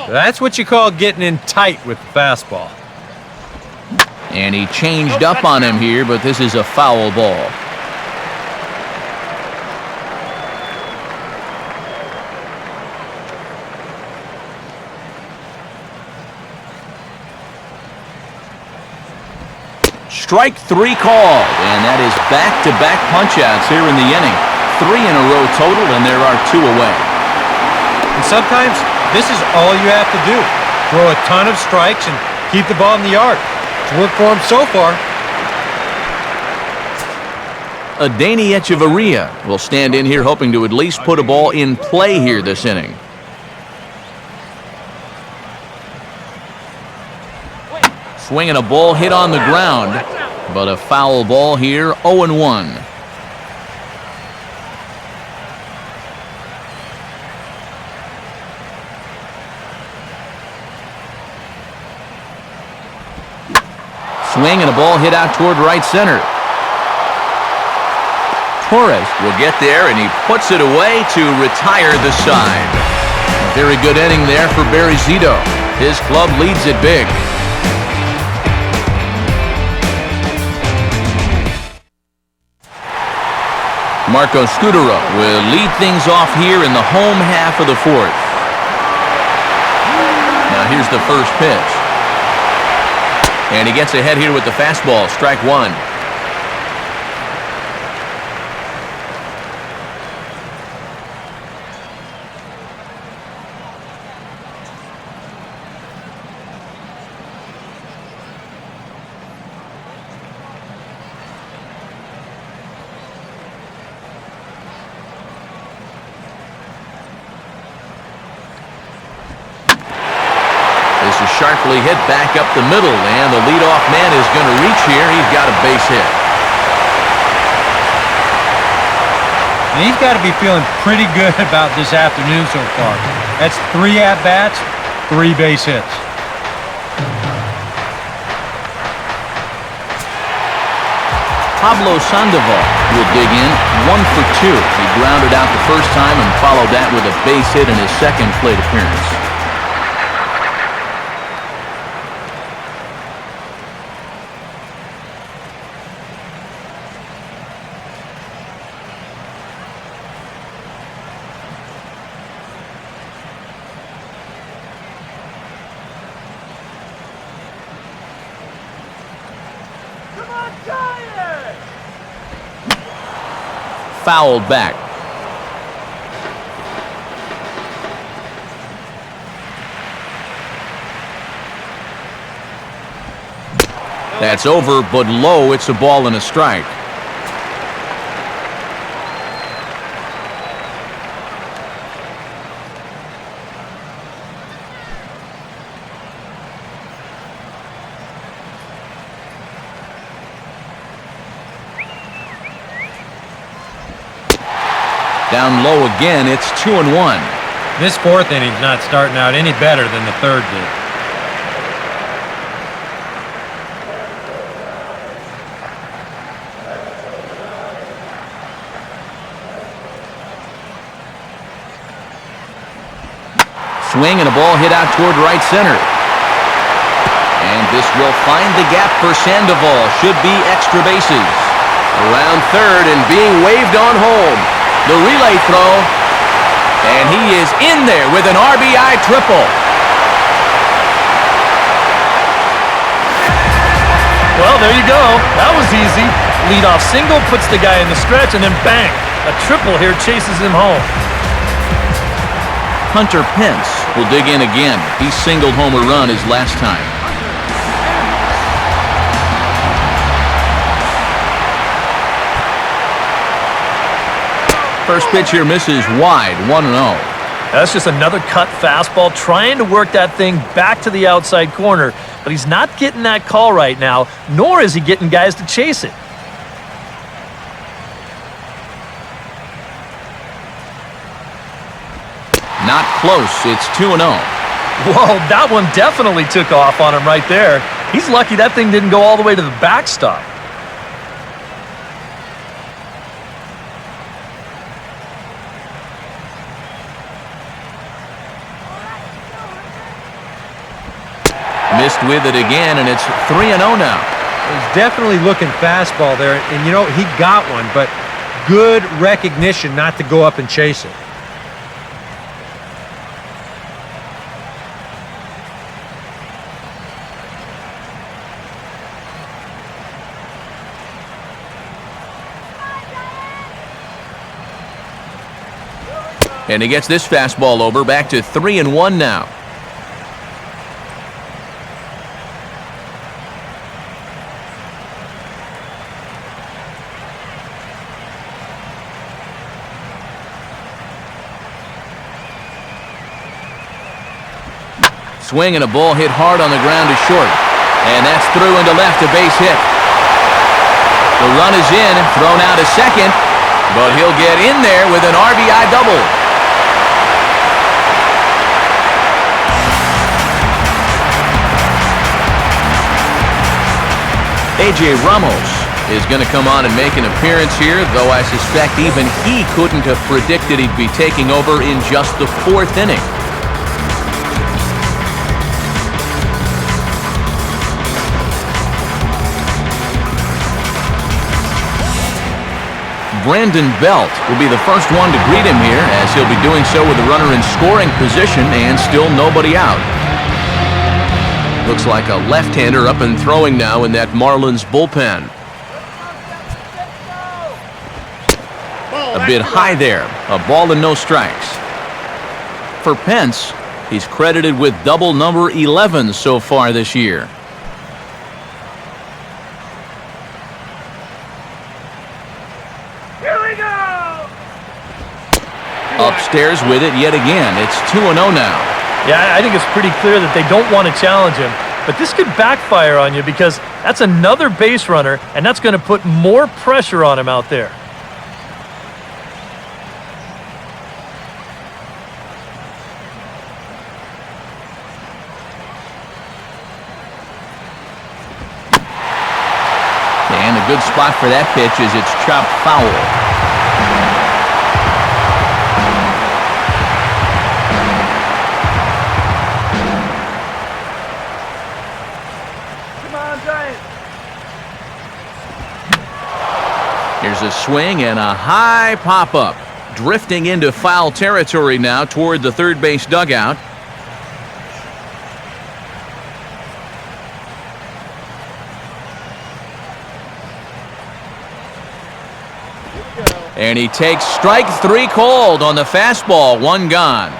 That's what you call getting in tight with the fastball. And he changed up on him here, but this is a foul ball. Strike 3 called, and that is back-to-back punch-outs here in the inning. 3 in a row total, and there are 2 away. And sometimes this is all you have to do. Throw a ton of strikes and keep the ball in the yard. It's worked for him so far. Adeiny Echeverria will stand in here hoping to at least put a ball in play here this inning. Swinging a ball hit on the ground, but a foul ball here, 0-1. Swing and a ball hit out toward right center. Torres will get there, and he puts it away to retire the side. A very good inning there for Barry Zito. His club leads it big. Marco Scudero will lead things off here in the home half of the 4th. Now here's the first pitch. And he gets ahead here with the fastball, strike 1. Sharply hit back up the middle, and the leadoff man is going to reach here. He's got a base hit. And he's got to be feeling pretty good about this afternoon so far. That's 3 at-bats, 3 base hits. Pablo Sandoval will dig in, 1 for 2. He grounded out the first time and followed that with a base hit in his second plate appearance. Fouled back. That's over, but low. It's a ball and a strike. Down low again, it's 2-1. This 4th inning's not starting out any better than the 3rd did. Swing and a ball hit out toward right center. And this will find the gap for Sandoval. Should be extra bases. Around third and being waved on home. The relay throw. And he is in there with an RBI triple. Well, there you go. That was easy. Leadoff single puts the guy in the stretch, and then bang. A triple here chases him home. Hunter Pence will dig in again. He singled home a run his last time. First pitch here misses wide, 1-0. That's just another cut fastball, trying to work that thing back to the outside corner. But he's not getting that call right now, nor is he getting guys to chase it. Not close. It's 2-0. Whoa, that one definitely took off on him right there. He's lucky that thing didn't go all the way to the backstop. Missed with it again, and it's 3-0 now. He's definitely looking fastball there, and you know, he got one, but good recognition not to go up and chase it. And he gets this fastball over, back to 3-1 now. Swing and a ball hit hard on the ground to short. And that's through into left, a base hit. The run is in, thrown out to second, but he'll get in there with an RBI double. A.J. Ramos is going to come on and make an appearance here, though I suspect even he couldn't have predicted he'd be taking over in just the 4th inning. Brandon Belt will be the first one to greet him here, as he'll be doing so with a runner in scoring position and still nobody out. Looks like a left-hander up and throwing now in that Marlins bullpen. A bit high there. A ball and no strikes. For Pence, he's credited with double number 11 so far this year. Upstairs with it yet again. It's 2-0 now. Yeah, I think it's pretty clear that they don't want to challenge him. But this could backfire on you because that's another base runner, and that's going to put more pressure on him out there. And a good spot for that pitch as it's chopped foul. Here's a swing and a high pop-up. Drifting into foul territory now toward the third base dugout. And he takes strike 3 called on the fastball. 1 gone.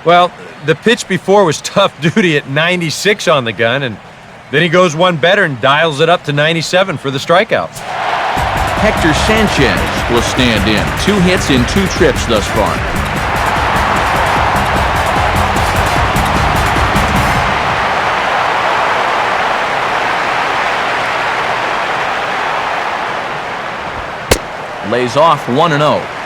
Well, the pitch before was tough duty at 96 on the gun, and then he goes one better and dials it up to 97 for the strikeout. Hector Sanchez will stand in. 2 hits in 2 trips thus far. Lays off 1-0.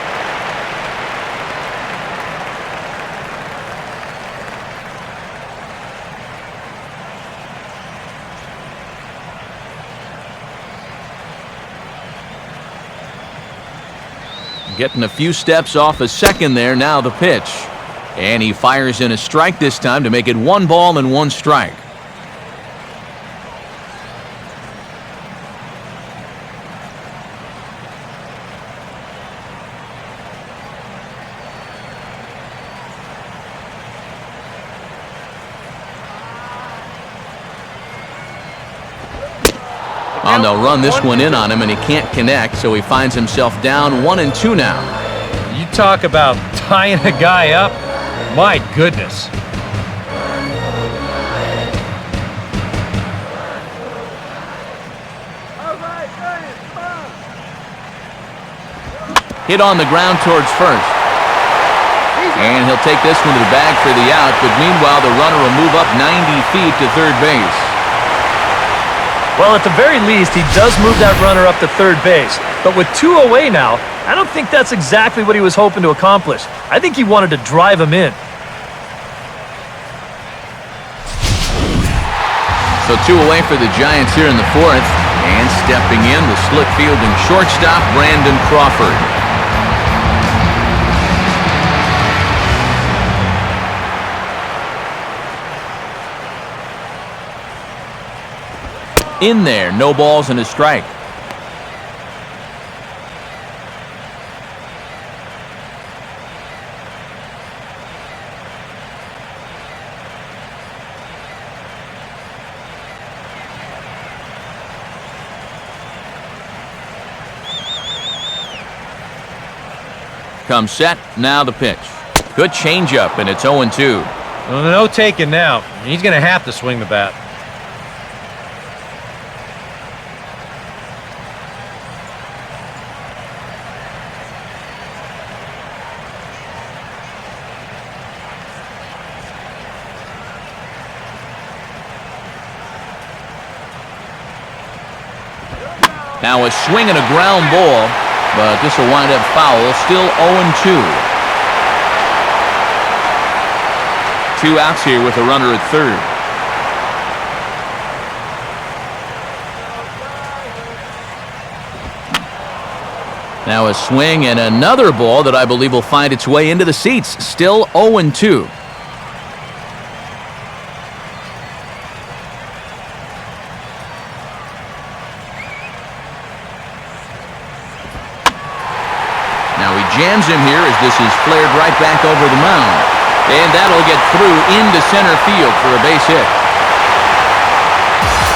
Getting a few steps off a second there. Now the pitch. And he fires in a strike this time to make it 1 ball and 1 strike. Well, they'll run this one in on him, and he can't connect, so he finds himself down 1-2 now. You talk about tying a guy up. My goodness. Hit on the ground towards first. And he'll take this one to the bag for the out, but meanwhile the runner will move up 90 feet to third base. Well, at the very least, he does move that runner up to third base. But with 2 away now, I don't think that's exactly what he was hoping to accomplish. I think he wanted to drive him in. So 2 away for the Giants here in the 4th. And stepping in, the slick fielding shortstop, Brandon Crawford. In there, no balls and a strike. Comes set, now the pitch. Good changeup, and it's 0-2. Well, no taking now. He's going to have to swing the bat. Now a swing and a ground ball, but this will wind up foul. Still 0-2. 2 outs here with a runner at third. Now a swing and another ball that I believe will find its way into the seats. Still 0-2. Jams him here as this is flared right back over the mound. And that'll get through into center field for a base hit.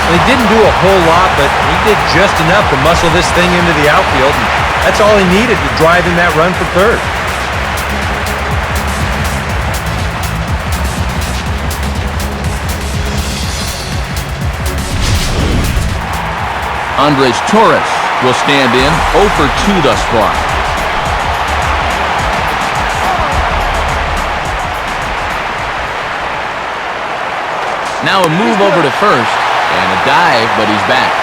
He didn't do a whole lot, but he did just enough to muscle this thing into the outfield. And that's all he needed to drive in that run for third. Andres Torres will stand in, 0 for 2 thus far. Now a move over to first, and a dive, but he's back.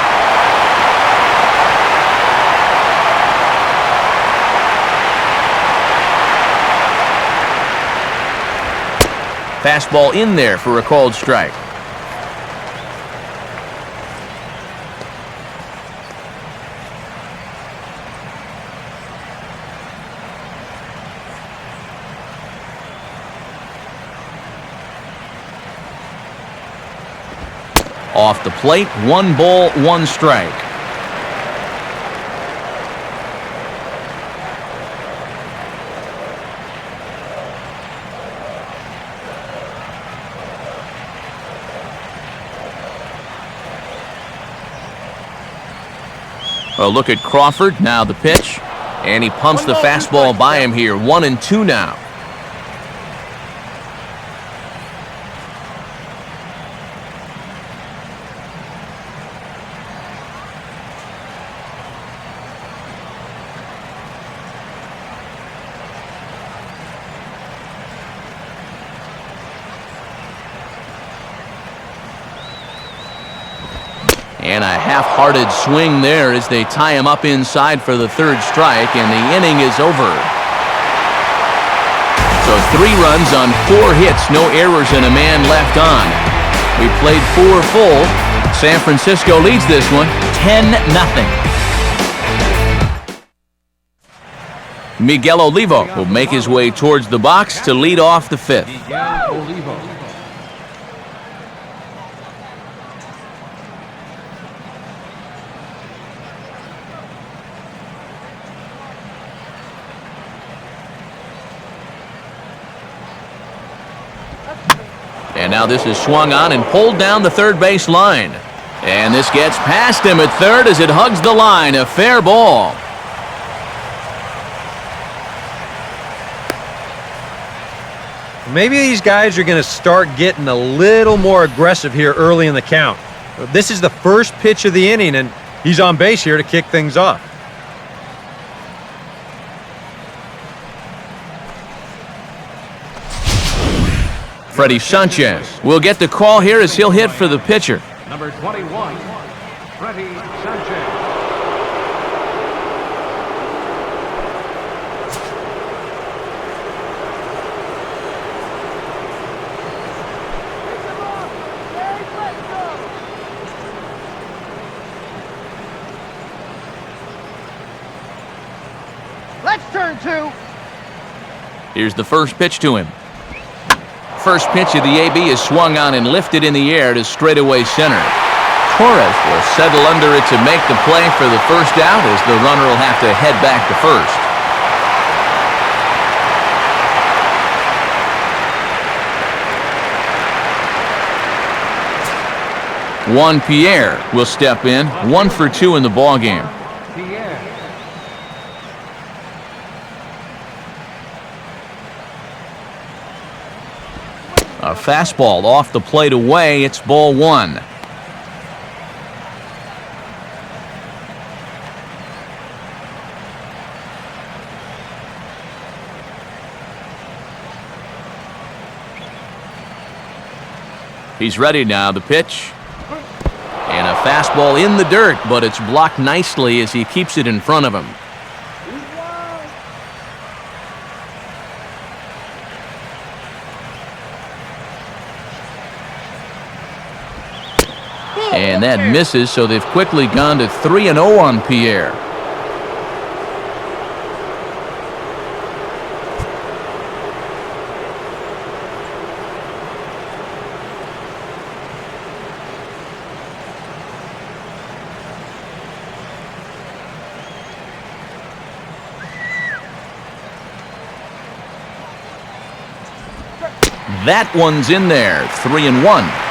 Fastball in there for a called strike. Off the plate, 1 ball, 1 strike. A look at Crawford, now the pitch. And he pumps the fastball by him here, 1-2 now. And a half-hearted swing there as they tie him up inside for the 3rd strike, and the inning is over. So 3 runs on 4 hits, no errors, and a man left on. We played 4 full. San Francisco leads this one 10-0. Miguel Olivo will make his way towards the box to lead off the 5th. Miguel Olivo. And now this is swung on and pulled down the third base line. And this gets past him at third as it hugs the line. A fair ball. Maybe these guys are going to start getting a little more aggressive here early in the count. This is the first pitch of the inning, and he's on base here to kick things off. Freddie Sanchez will get the call here as he'll hit for the pitcher. Number 21, Freddie Sanchez. Let's turn two. Here's the first pitch to him. First pitch of the AB is swung on and lifted in the air to straightaway center. Torres will settle under it to make the play for the first out as the runner will have to head back to first. Juan Pierre will step in, 1 for 2 in the ballgame. Pierre. A fastball off the plate away. It's ball 1. He's ready now. The pitch. And a fastball in the dirt, but it's blocked nicely as he keeps it in front of him. And that misses, so they've quickly gone to 3-0 on Pierre. That one's in there, 3-1.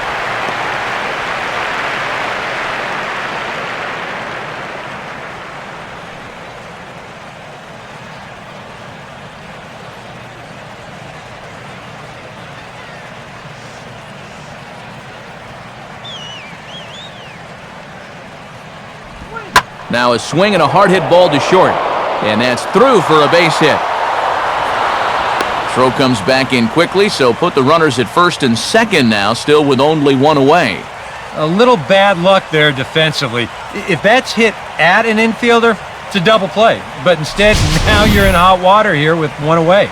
Now a swing and a hard hit ball to short. And that's through for a base hit. Throw comes back in quickly, so put the runners at first and second now, still with only 1 away. A little bad luck there defensively. If that's hit at an infielder, it's a double play. But instead, now you're in hot water here with 1 away.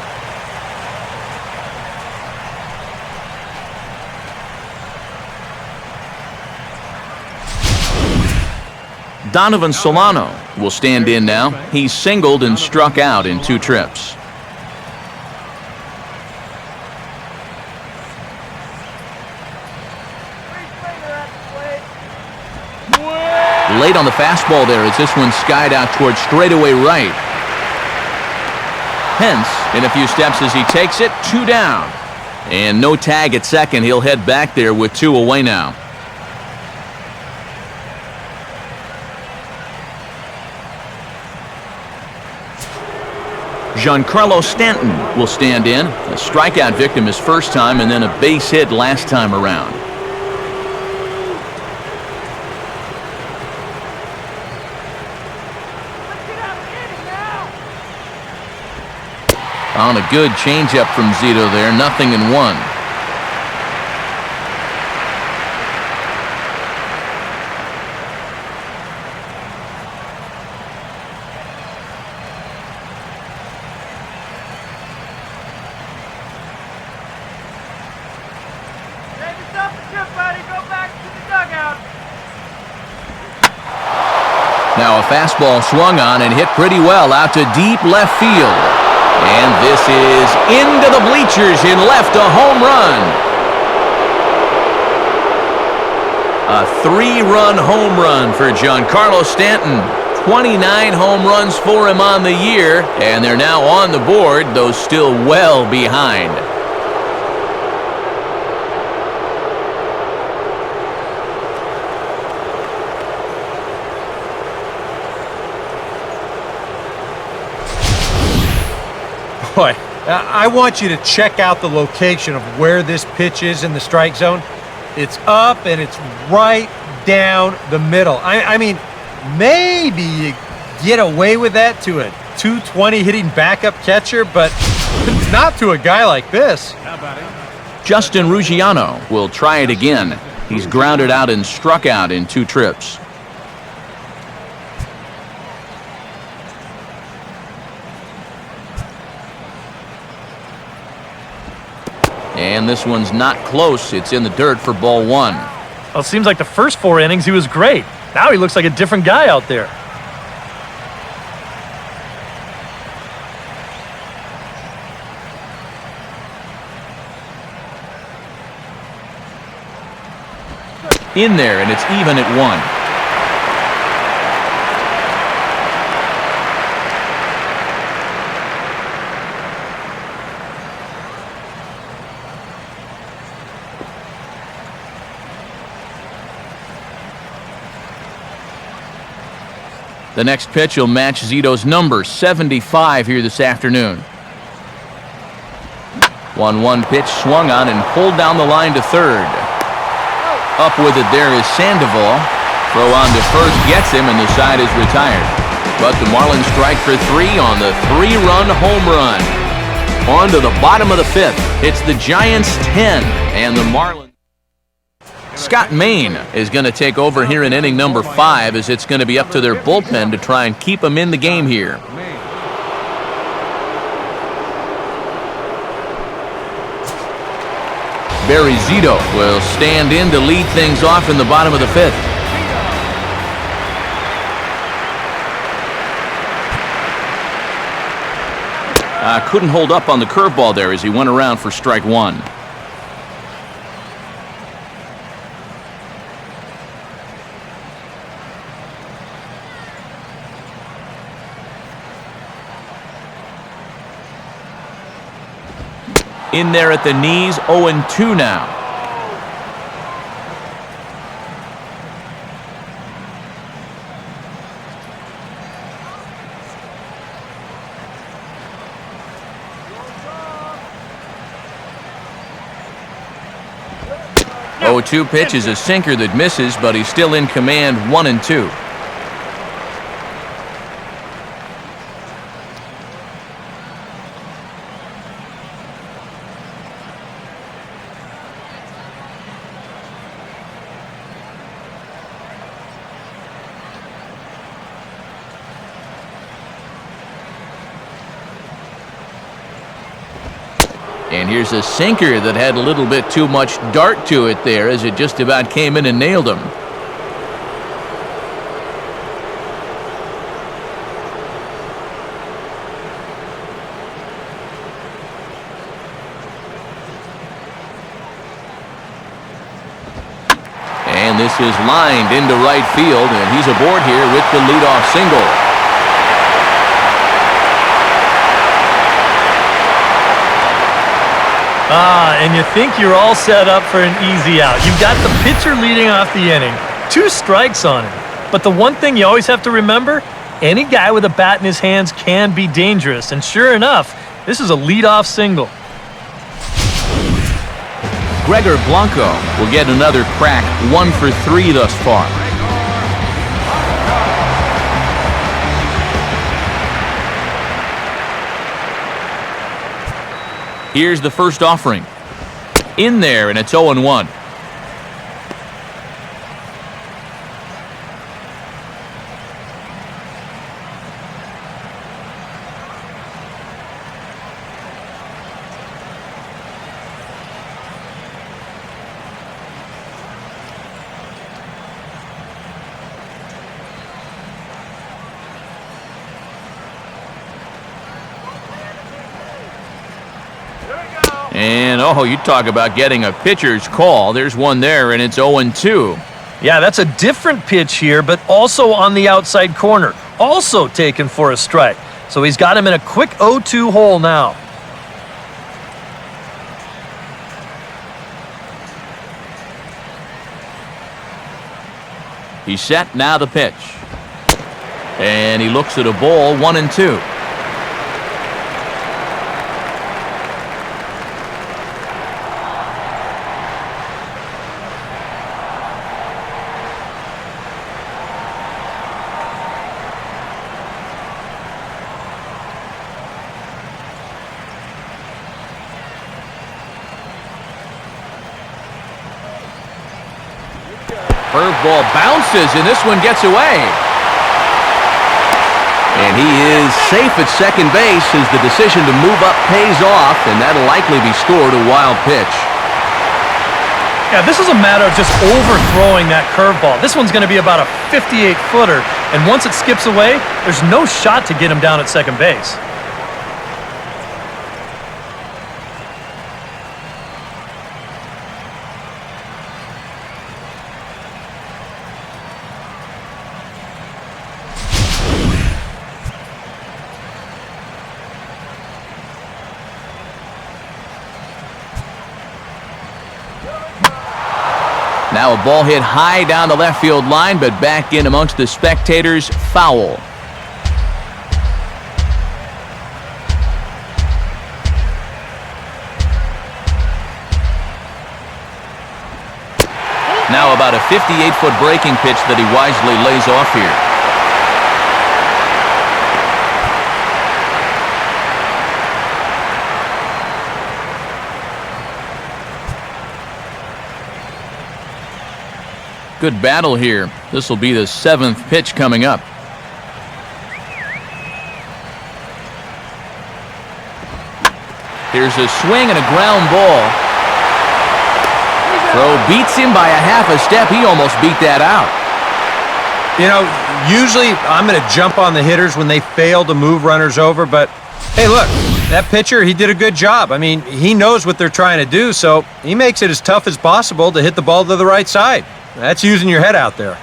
Donovan Solano will stand in now. He's singled and struck out in 2 trips. Late on the fastball there as this one skied out towards straightaway right. Pence in a few steps as he takes it, 2 down. And no tag at second. He'll head back there with 2 away now. Giancarlo Stanton will stand in. A strikeout victim his first time and then a base hit last time around. On a good changeup from Zito there, 0-1. Save yourself a trip, buddy. Go back to the dugout. Now a fastball swung on and hit pretty well out to deep left field. And this is into the bleachers in left, a home run. A 3-run home run for Giancarlo Stanton. 29 home runs for him on the year, and they're now on the board, though still well behind. boy, I want you to check out the location of where this pitch is in the strike zone. It's up and it's right down the middle. I mean, maybe you get away with that to a 220 hitting backup catcher, but not to a guy like this. Justin Ruggiano will try it again. He's grounded out and struck out in 2 trips. And this one's not close. It's in the dirt for ball 1. Well, it seems like the first 4 innings he was great. Now he looks like a different guy out there. In there, and it's even at 1. The next pitch will match Zito's number, 75 here this afternoon. 1-1 pitch swung on and pulled down the line to third. Up with it there is Sandoval. Throw on to first gets him, and the side is retired. But the Marlins strike for 3 on the 3-run home run. On to the bottom of the 5th. It's the Giants 10 and the Marlins. Scott Maine is going to take over here in inning number 5, as it's going to be up to their bullpen to try and keep them in the game here. Barry Zito will stand in to lead things off in the bottom of the 5th. Couldn't hold up on the curveball there as he went around for strike 1. In there at the knees, 0-2 now. Oh, 2 pitch is a sinker that misses, but he's still in command, 1-2. And here's a sinker that had a little bit too much dart to it there, as it just about came in and nailed him. And this is lined into right field, and he's aboard here with the leadoff single. And you think you're all set up for an easy out. You've got the pitcher leading off the inning. 2 strikes on him. But the one thing you always have to remember, any guy with a bat in his hands can be dangerous. And sure enough, this is a leadoff single. Gregor Blanco will get another crack, 1 for 3 thus far. Here's the first offering. In there, and it's 0-1. And, oh, you talk about getting a pitcher's call. There's one there, and it's 0-2. Yeah, that's a different pitch here, but also on the outside corner. Also taken for a strike. So he's got him in a quick 0-2 hole now. He's set, now the pitch. And he looks at a ball, 1-2. Curveball bounces, and this one gets away. And he is safe at second base as the decision to move up pays off, and that'll likely be scored a wild pitch. Yeah, this is a matter of just overthrowing that curveball. This one's going to be about a 58-footer, and once it skips away, there's no shot to get him down at second base. Now a ball hit high down the left field line, but back in amongst the spectators, foul. Now about a 58-foot breaking pitch that he wisely lays off here. Good battle here. This will be the 7th pitch coming up. Here's a swing and a ground ball. Throw beats him by a half a step. He almost beat that out. You know, usually I'm going to jump on the hitters when they fail to move runners over, but hey, look, that pitcher, he did a good job. I mean, he knows what they're trying to do, so he makes it as tough as possible to hit the ball to the right side. That's using your head out there.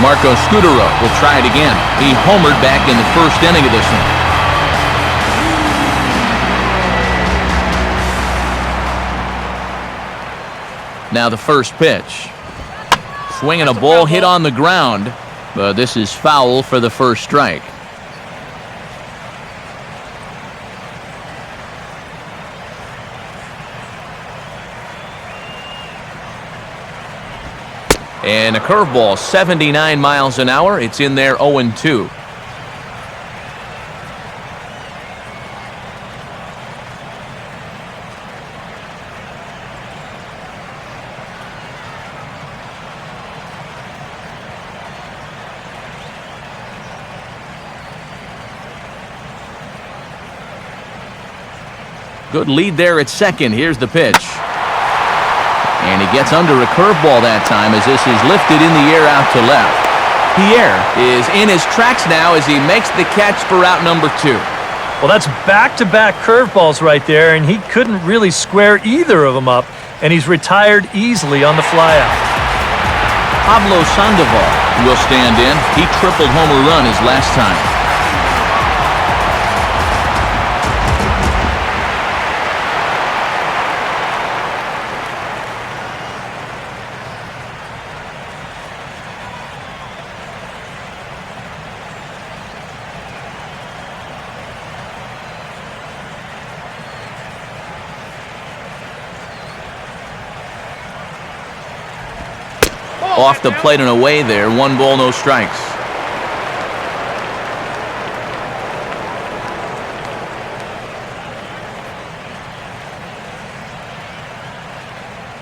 Marco Scudero will try it again. He homered back in the first inning of this one. Now the first pitch. Swinging a ball hit on the ground, but this is foul for the first strike. And a curveball, 79 miles an hour. It's in there 0-2. Good lead there at second. Here's the pitch. And he gets under a curveball that time as this is lifted in the air out to left. Pierre is in his tracks now as he makes the catch for out number 2. Well, that's back-to-back curveballs right there, and he couldn't really square either of them up, and he's retired easily on the flyout. Pablo Sandoval will stand in. He tripled homer run his last time. Off the plate and away there. 1 ball, no strikes.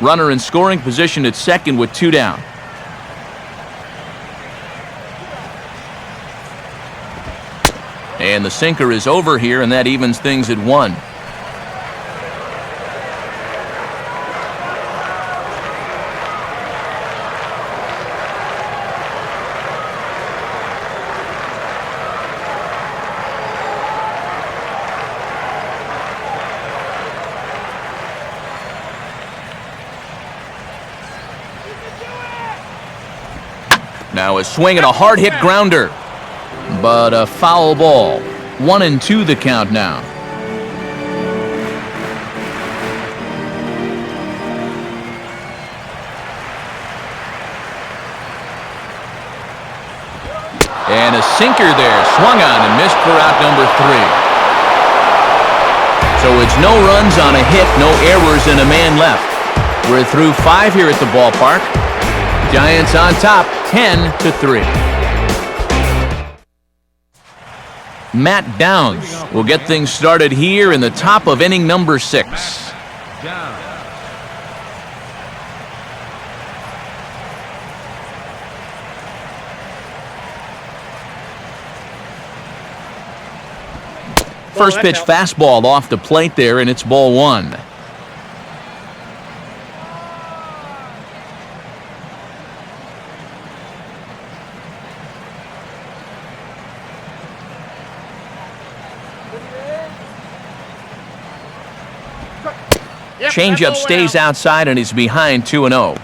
Runner in scoring position at second with 2 down. And the sinker is over here, and that evens things at 1. Now a swing and a hard-hit grounder, but a foul ball. 1-2 the count now. And a sinker there, swung on and missed for out number 3. So it's no runs on a hit, no errors, and a man left. We're through 5 here at the ballpark. Giants on top, 10-3. Matt Downs will get things started here in the top of inning number 6. Down. First pitch fastball off the plate there, and it's ball one. Changeup stays outside and he's behind 2-0.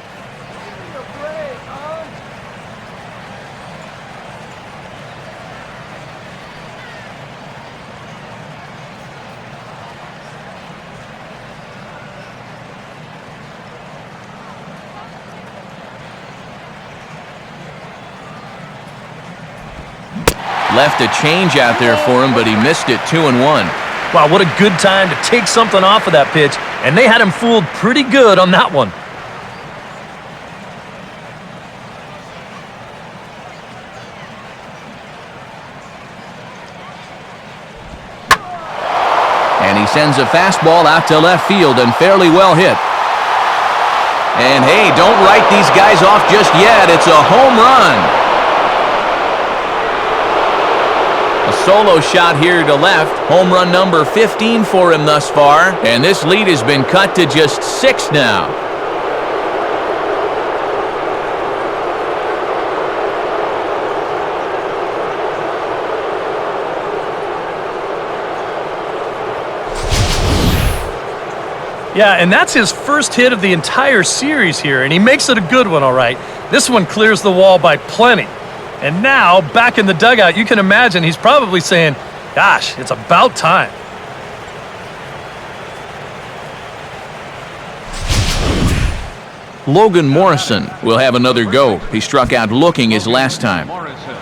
Left a change out there for him, but he missed it. 2-1. Wow, what a good time to take something off of that pitch, and they had him fooled pretty good on that one. And he sends a fastball out to left field and fairly well hit. And hey, don't write these guys off just yet. It's a home run. A solo shot here to left. Home run number 15 for him thus far. And this lead has been cut to just 6 now. Yeah, and that's his first hit of the entire series here, and he makes it a good one, all right. This one clears the wall by plenty. And now, back in the dugout, you can imagine he's probably saying, gosh, it's about time. Logan Morrison will have another go. He struck out looking his last time. Morrison.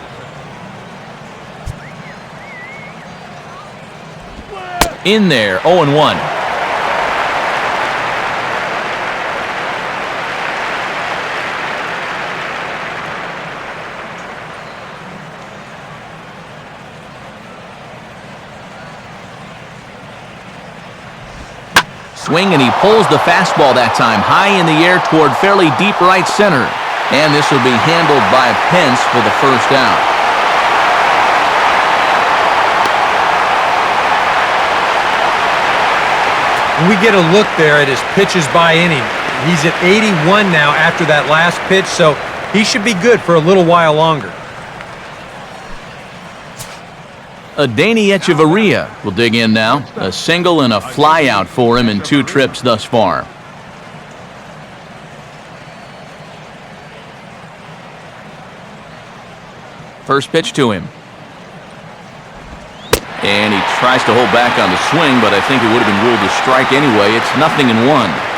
In there, 0-1. Swing, and he pulls the fastball that time high in the air toward fairly deep right center. And this will be handled by PENCE for the first out. We get a look there at his pitches by inning. He's at 81 now after that last pitch, so he should be good for a little while longer. Danny Echeverria will dig in now. A single and a fly out for him in 2 trips thus far. First pitch to him. And he tries to hold back on the swing, but I think it would have been ruled a strike anyway. It's 0-1.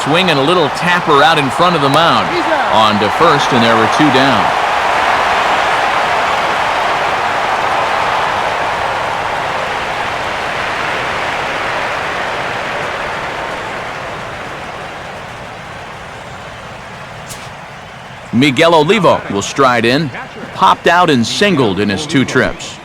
Swing and a little tapper out in front of the mound. On to first, and there were 2 down. Miguel Olivo will stride in. Popped out and singled in his 2 trips.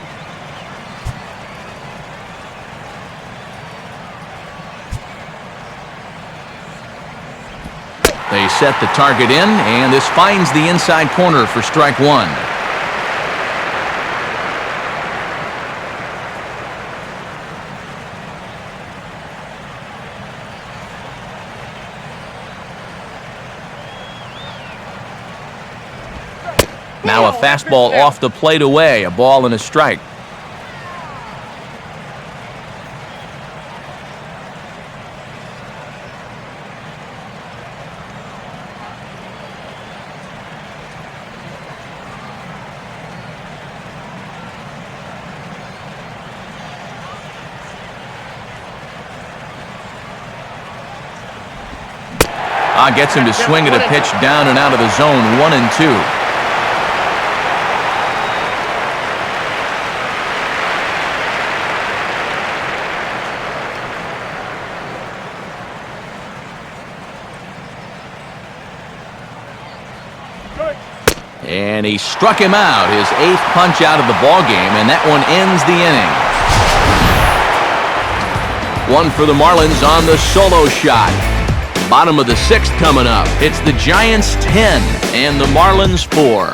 They set the target in, and this finds the inside corner for strike 1. Now a fastball off the plate away, a ball and a strike. Gets him to swing at a pitch down and out of the zone, 1-2. And he struck him out, his 8th punch out of the ball game, and that one ends the inning. One for the Marlins on the solo shot. Bottom of the sixth coming up. It's the Giants 10 and the Marlins 4.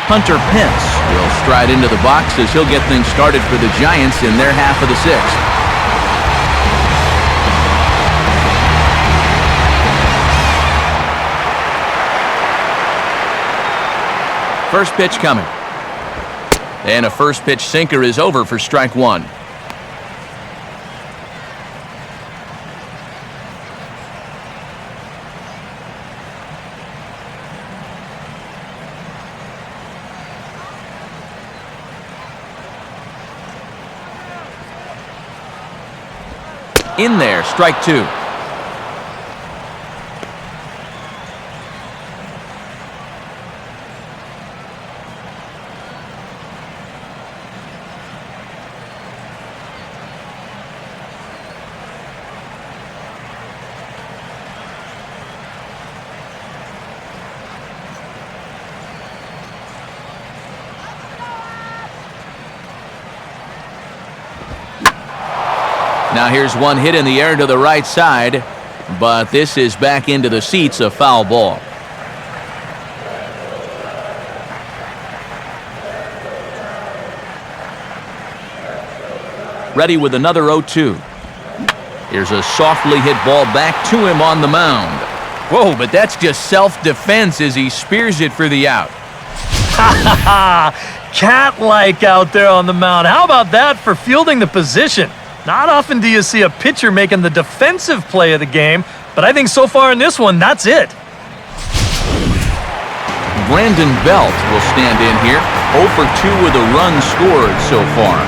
Hunter Pence will stride into the box as he'll get things started for the Giants in their half of the sixth. First pitch coming. And a first pitch sinker is over for strike one. In there, strike two. Now here's one hit in the air to the right side, but this is back into the seats, a foul ball. Ready with another 0-2. Here's a softly hit ball back to him on the mound. Whoa, but that's just self-defense as he spears it for the out. Ha ha ha! Cat-like out there on the mound. How about that for fielding the position? Not often do you see a pitcher making the defensive play of the game, but I think so far in this one, that's it. Brandon Belt will stand in here, 0 for 2 with a run scored so far.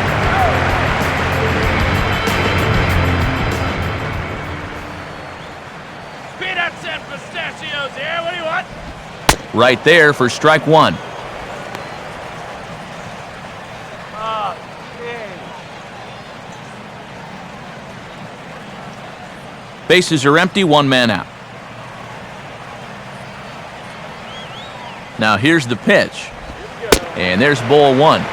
Peanuts and pistachios here. What do you want? Right there for strike one. Bases are empty, one man out. Now here's the pitch. And there's ball one.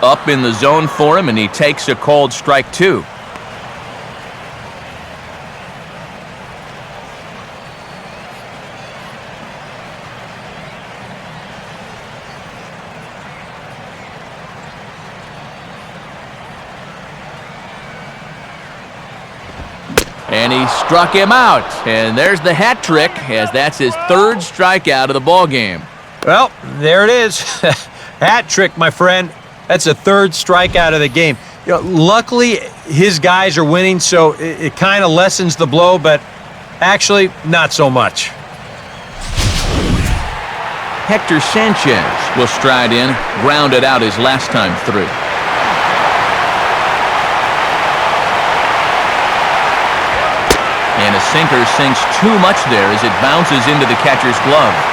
Up in the zone for him, and he takes a called strike two. And he struck him out. And there's the hat trick, as that's his third strikeout of the ball game. Well, there it is. Hat trick, my friend. That's a third strikeout of the game. You know, luckily, his guys are winning, so it kind of lessens the blow, but actually, not so much. Hector Sanchez will stride in, grounded out his last time through. And a sinker sinks too much there as it bounces into the catcher's glove.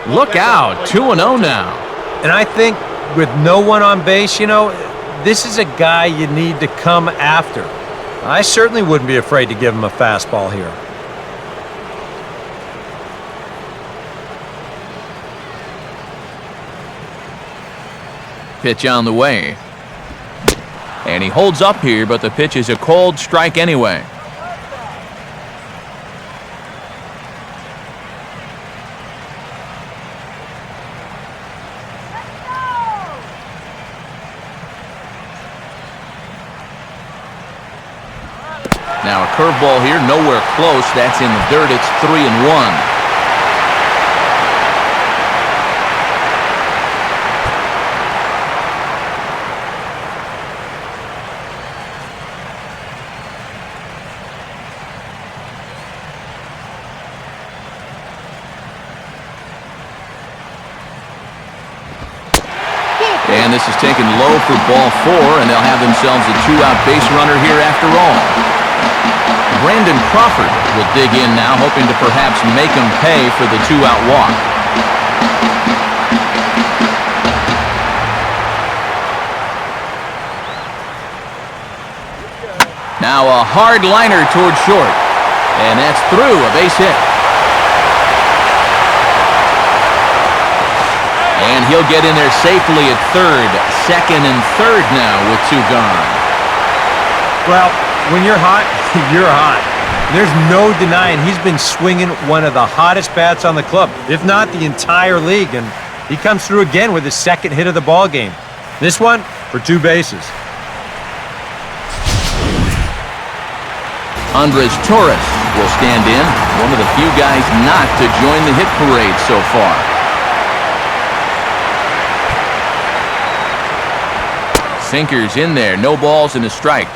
Look out, 2-0 now. And I think with no one on base, you know, this is a guy you need to come after. I certainly wouldn't be afraid to give him a fastball here. Pitch on the way. And he holds up here, but the pitch is a called strike anyway. Now a curveball here, nowhere close. That's in the dirt. It's 3-1. And this is taken low for ball 4, and they'll have themselves a 2-out base runner here after all. Brandon Crawford will dig in now, hoping to perhaps make him pay for the 2-out walk. Now a hard liner toward short, and that's through, a base hit. And he'll get in there safely at third, second and third now with 2 gone. Well, when you're hot, you're hot. There's no denying he's been swinging one of the hottest bats on the club, if not the entire league, and he comes through again with his second hit of the ball game. This one for 2 bases. Andres Torres will stand in, one of the few guys not to join the hit parade so far. Sinker's in there, no balls and a strike.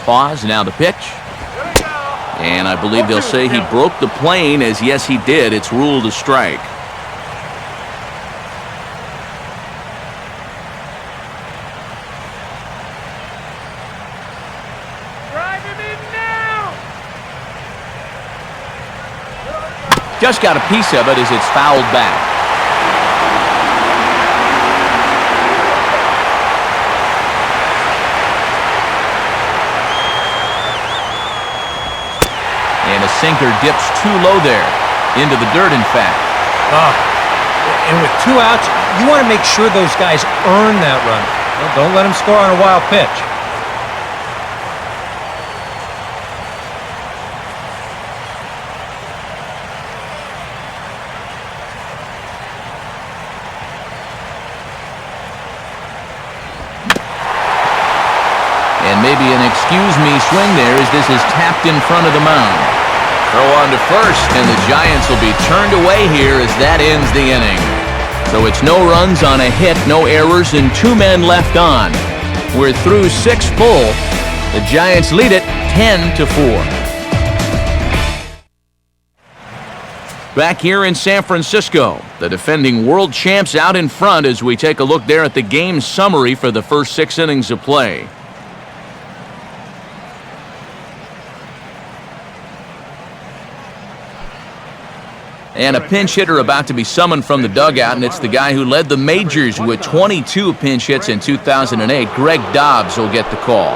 Pause, now the pitch. And I believe they'll say he broke the plane, as yes he did. It's ruled a strike. Drive him in now! Just got a piece of it as it's fouled back. And a sinker dips too low there. Into the dirt, in fact. And with 2 outs, you want to make sure those guys earn that run. Well, don't let them score on a wild pitch. And maybe an excuse me swing there as this is tapped in front of the mound. Throw on to first, and the Giants will be turned away here as that ends the inning. So it's no runs on a hit, no errors, and 2 men left on. We're through 6 full. The Giants lead it 10-4. Back here in San Francisco, the defending world champs out in front as we take a look there at the game summary for the first 6 innings of play. And a pinch hitter about to be summoned from the dugout, and it's the guy who led the majors with 22 pinch hits in 2008. Greg Dobbs will get the call.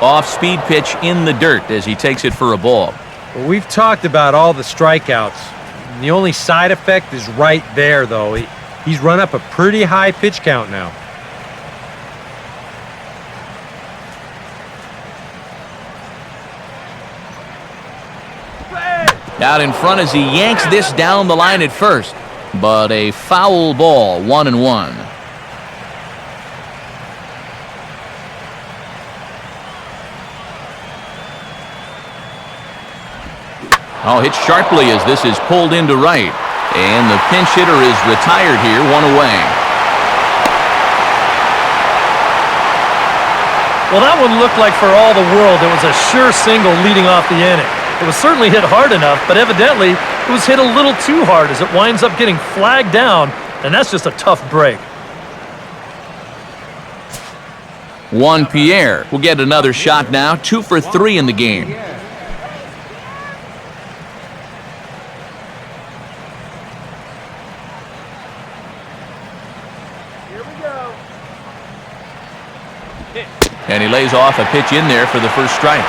Off-speed pitch in the dirt as he takes it for a ball. Well, we've talked about all the strikeouts. The only side effect is right there, though. He's run up a pretty high pitch count now. Out in front as he yanks this down the line at first. But a foul ball, 1-1. Oh, hit sharply as this is pulled into right. And the pinch hitter is retired here, 1 away. Well, that one looked like for all the world it was a sure single leading off the inning. It was certainly hit hard enough, but evidently it was hit a little too hard as it winds up getting flagged down, and that's just a tough break. Juan Pierre will get another shot now, 2 for 3 in the game. And he lays off a pitch in there for the first strike.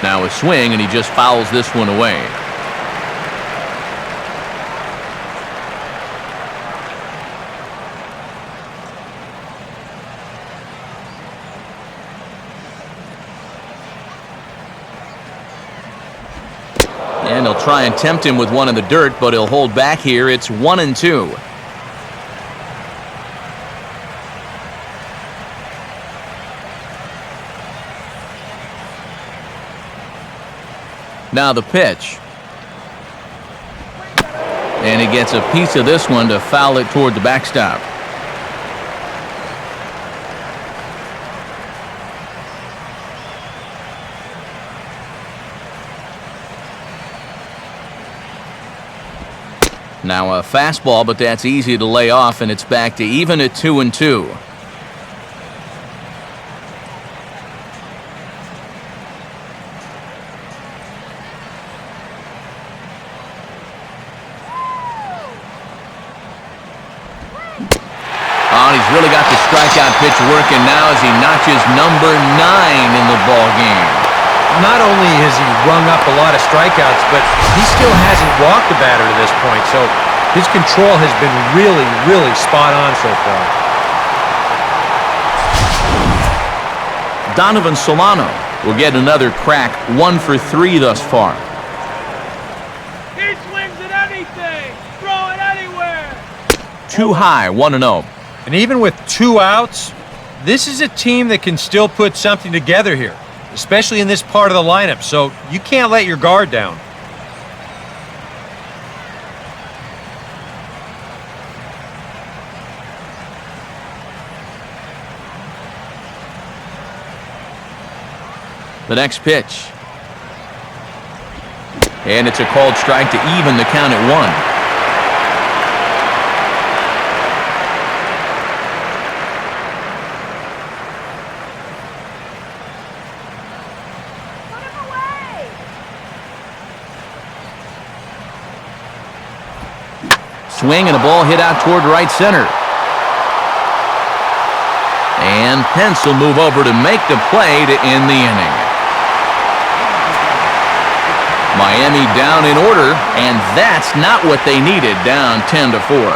Now Now a swing, and he just fouls this one away. And he'll try and tempt him with one in the dirt, but he'll hold back here. It's 1-2. Now the pitch. And he gets a piece of this one to foul it toward the backstop. Now a fastball, but that's easy to lay off, and it's back to even at 2-2. Oh, he's really got the strikeout pitch working now as he notches number 9 in the ball game. Not only has he rung up a lot of strikeouts, but he still hasn't walked a batter to this point, so his control has been really, really spot on so far. Donovan Solano will get another crack, 1 for 3 thus far. He swings at anything. Throw it anywhere. Too high, 1-0. And even with 2 outs, this is a team that can still put something together here, especially in this part of the lineup, so you can't let your guard down. The next pitch. And it's a called strike to even the count at 1. Swing and a ball hit out toward right center. And PENCE will move over to make the play to end the inning. Miami down in order, and that's not what they needed, down 10-4.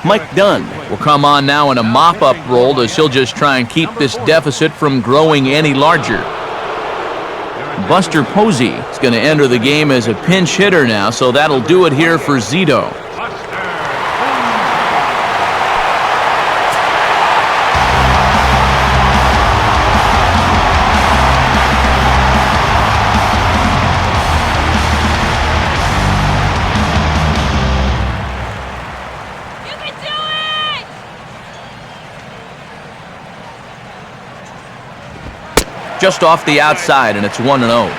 Mike Dunn will come on now in a mop-up role as he'll just try and keep this deficit from growing any larger. Buster Posey is going to enter the game as a pinch hitter now, so that'll do it here for Zito. You can do it! Just off the outside, and it's 1-0.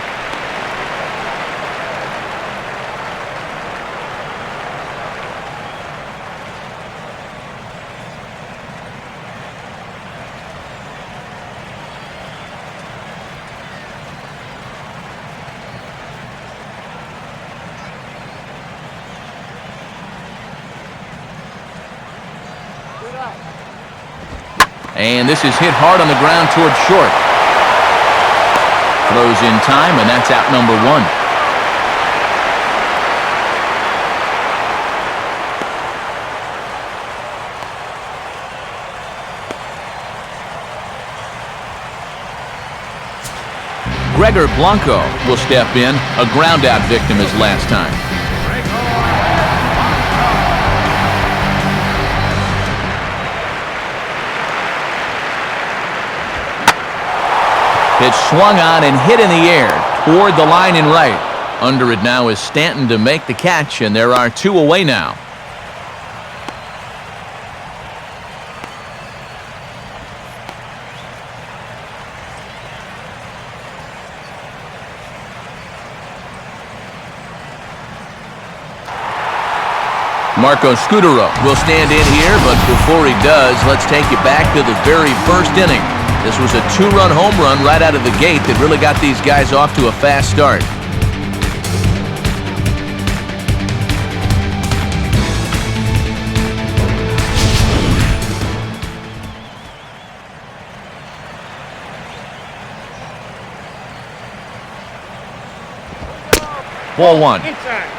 And this is hit hard on the ground towards short. Throws in time, and that's out number 1. Gregor Blanco will step in, a ground-out victim as last time. Pitch swung on and hit in the air toward the line and right. Under it now is Stanton to make the catch, and there are 2 away now. Marco Scudero will stand in here, but before he does, let's take you back to the very first inning. This was a 2-run home run right out of the gate that really got these guys off to a fast start. Ball one. Inside.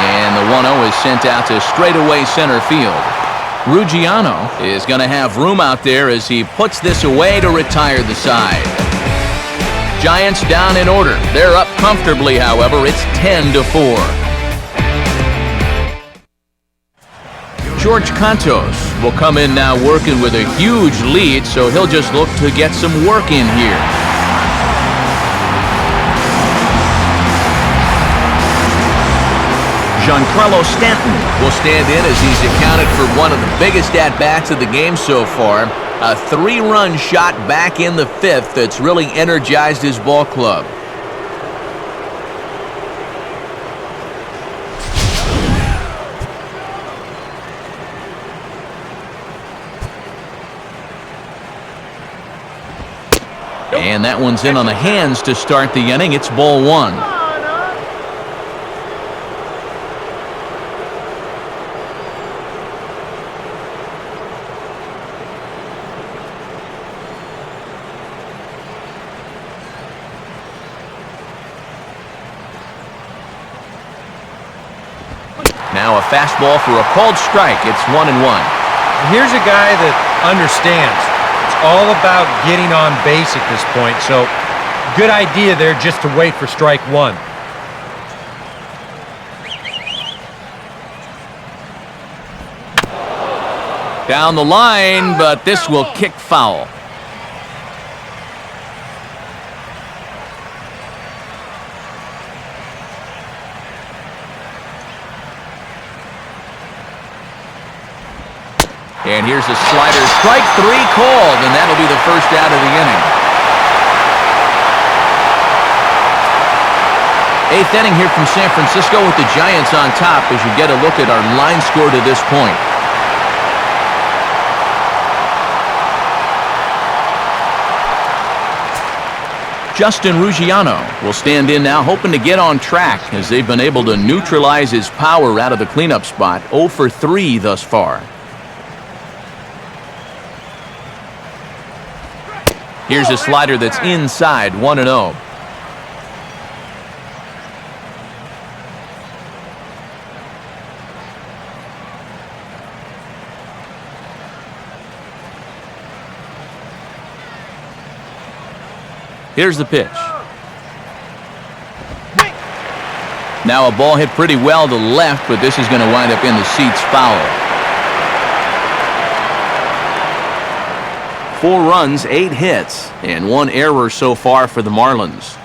And the 1-0 is sent out to straightaway center field. Ruggiano is going to have room out there as he puts this away to retire the side. Giants down in order. They're up comfortably, however. It's 10-4. George Cantos will come in now working with a huge lead, so he'll just look to get some work in here. Giancarlo Stanton will stand in as he's accounted for one of the biggest at-bats of the game so far. A 3-run shot back in the 5th that's really energized his ball club. And that one's in on the hands to start the inning. It's ball one. Now a fastball for a called strike. It's 1-1. Here's a guy that understands. It's all about getting on base at this point, so good idea there just to wait for strike one. Down the line, but this will kick foul. And here's a slider. Strike 3 called, and that'll be the first out of the inning. 8th inning here from San Francisco with the Giants on top as you get a look at our line score to this point. Justin Ruggiano will stand in now, hoping to get on track as they've been able to neutralize his power out of the cleanup spot. 0 for 3 thus far. Here's a slider that's inside, 1-0. Here's the pitch. Now a ball hit pretty well to left, but this is going to wind up in the seats foul. 4 runs, 8 hits, and 1 error so far for the Marlins.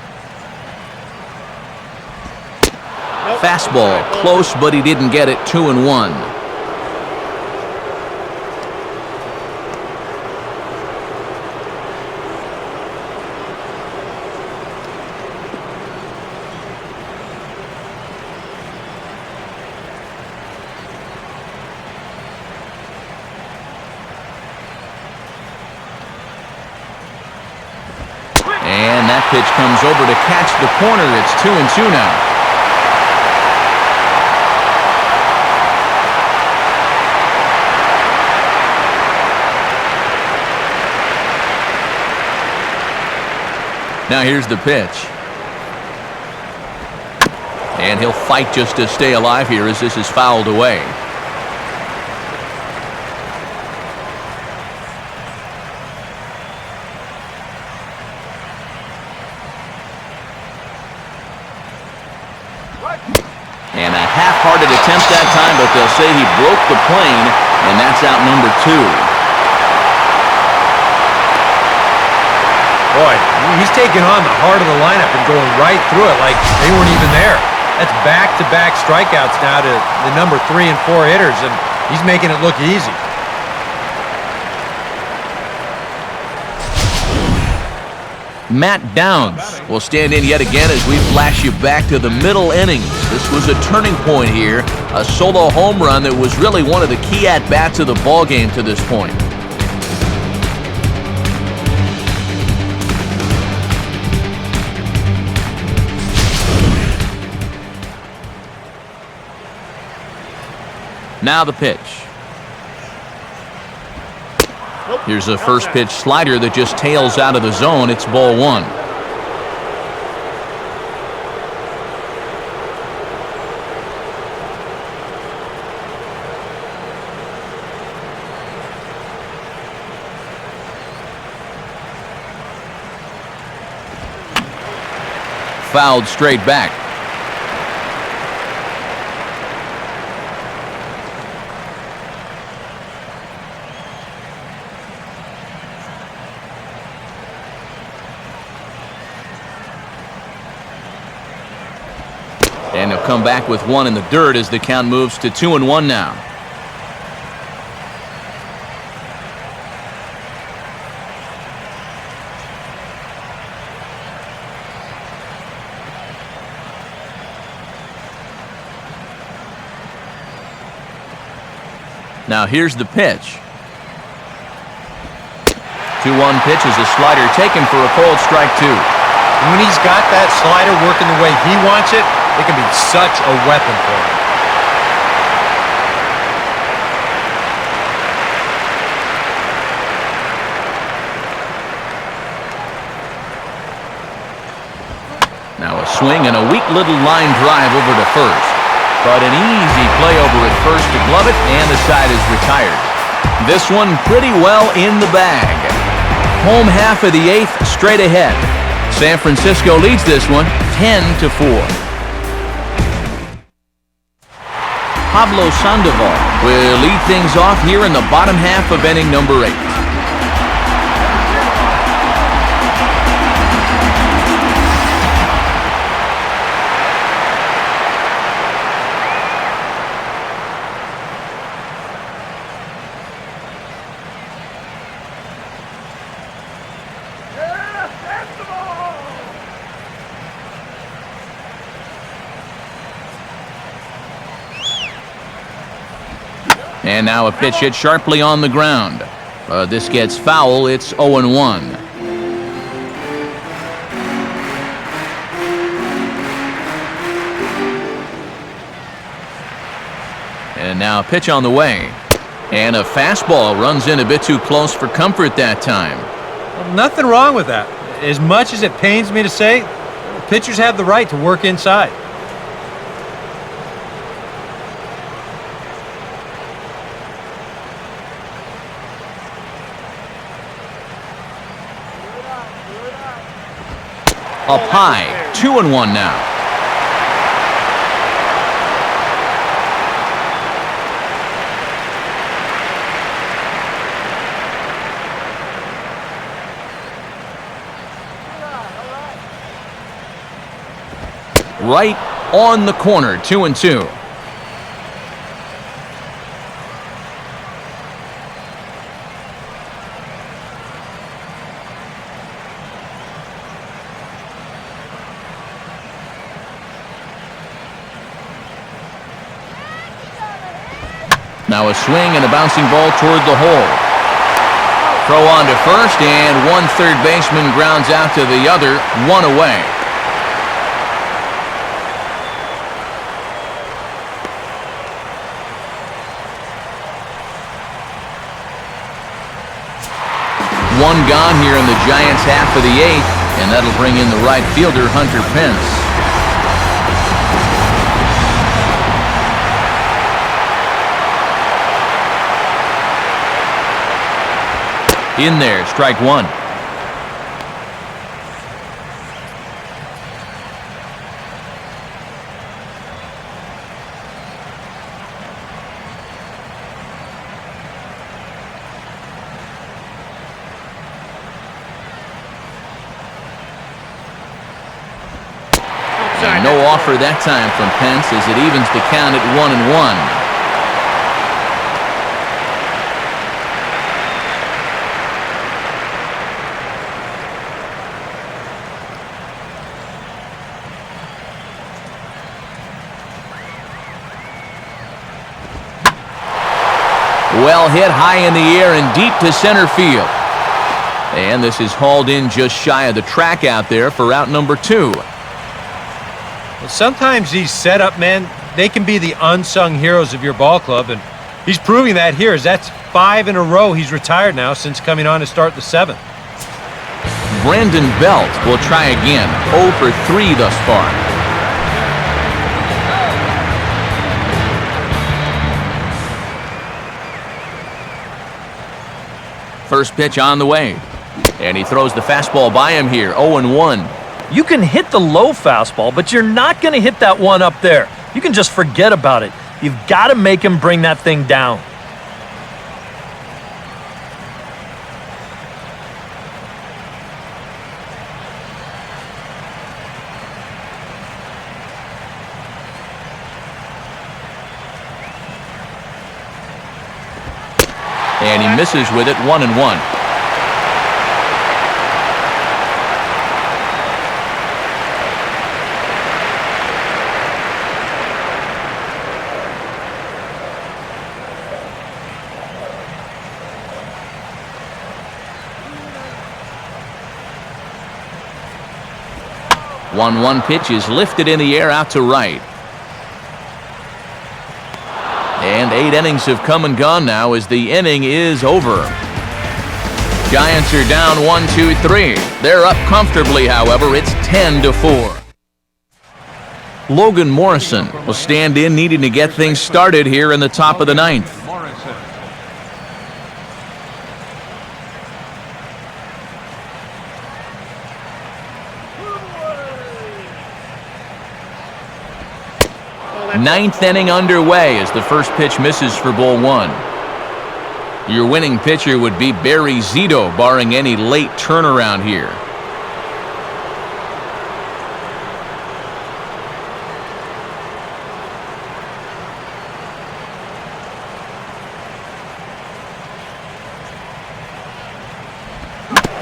Fastball, close, but he didn't get it. 2-1. And that pitch comes over to catch the corner. It's 2-2 now. Now here's the pitch. And he'll fight just to stay alive here as this is fouled away. And a half-hearted attempt that time, but they'll say he broke the plane, and that's out number 2. Boy, he's taking on the heart of the lineup and going right through it like they weren't even there. That's back-to-back strikeouts now to the number 3 and 4 hitters, and he's making it look easy. Matt Downs will stand in yet again as we flash you back to the middle innings. This was a turning point here A solo home run that was really one of the key at-bats of the ballgame to this point. Now the pitch. Here's a first pitch slider that just tails out of the zone. It's ball one. Fouled straight back. And he'll come back with one in the dirt as the count moves to 2-1 now. Now here's the pitch. 2-1 pitch is a slider taken for a cold strike two. When he's got that slider working the way he wants it, it can be such a weapon for him. Now a swing and a weak little line drive over to first. But an easy play over at first to glove it, and the side is retired. This one pretty well in the bag. Home half of the eighth straight ahead. San Francisco leads this one 10-4. Pablo Sandoval will lead things off here in the bottom half of inning number 8. And now a pitch hit sharply on the ground. This gets foul. It's 0-1. And now a pitch on the way. And a fastball runs in a bit too close for comfort that time. Well, nothing wrong with that. As much as it pains me to say, pitchers have the right to work inside. Up high, 2-1 now. Right on the corner, 2-2. Now a swing and a bouncing ball toward the hole. Throw on to first, and one third baseman grounds out to the other, one away. One gone here in the Giants' half of the 8th, and that'll bring in the right fielder, Hunter Pence. In there, strike one. And no offer that time from Pence as it evens the count at 1-1. Well hit high in the air and deep to center field. And this is hauled in just shy of the track out there for out number 2. Well, sometimes these setup men, they can be the unsung heroes of your ball club, and he's proving that here, as that's 5 in a row he's retired now since coming on to start the 7th. Brandon Belt will try again. 0 for 3 thus far. First pitch on the way. And he throws the fastball by him here. 0-1. You can hit the low fastball, but you're not going to hit that one up there. You can just forget about it. You've got to make him bring that thing down. And he misses with it. 1-1. One pitch is lifted in the air out to right. And 8 innings have come and gone now as the inning is over. Giants are down 1-2-3. They're up comfortably, however. It's 10-4. Logan Morrison will stand in, needing to get things started here in the top of the 9th. Morrison. Ninth inning underway as the first pitch misses for ball 1. Your winning pitcher would be Barry Zito, barring any late turnaround here.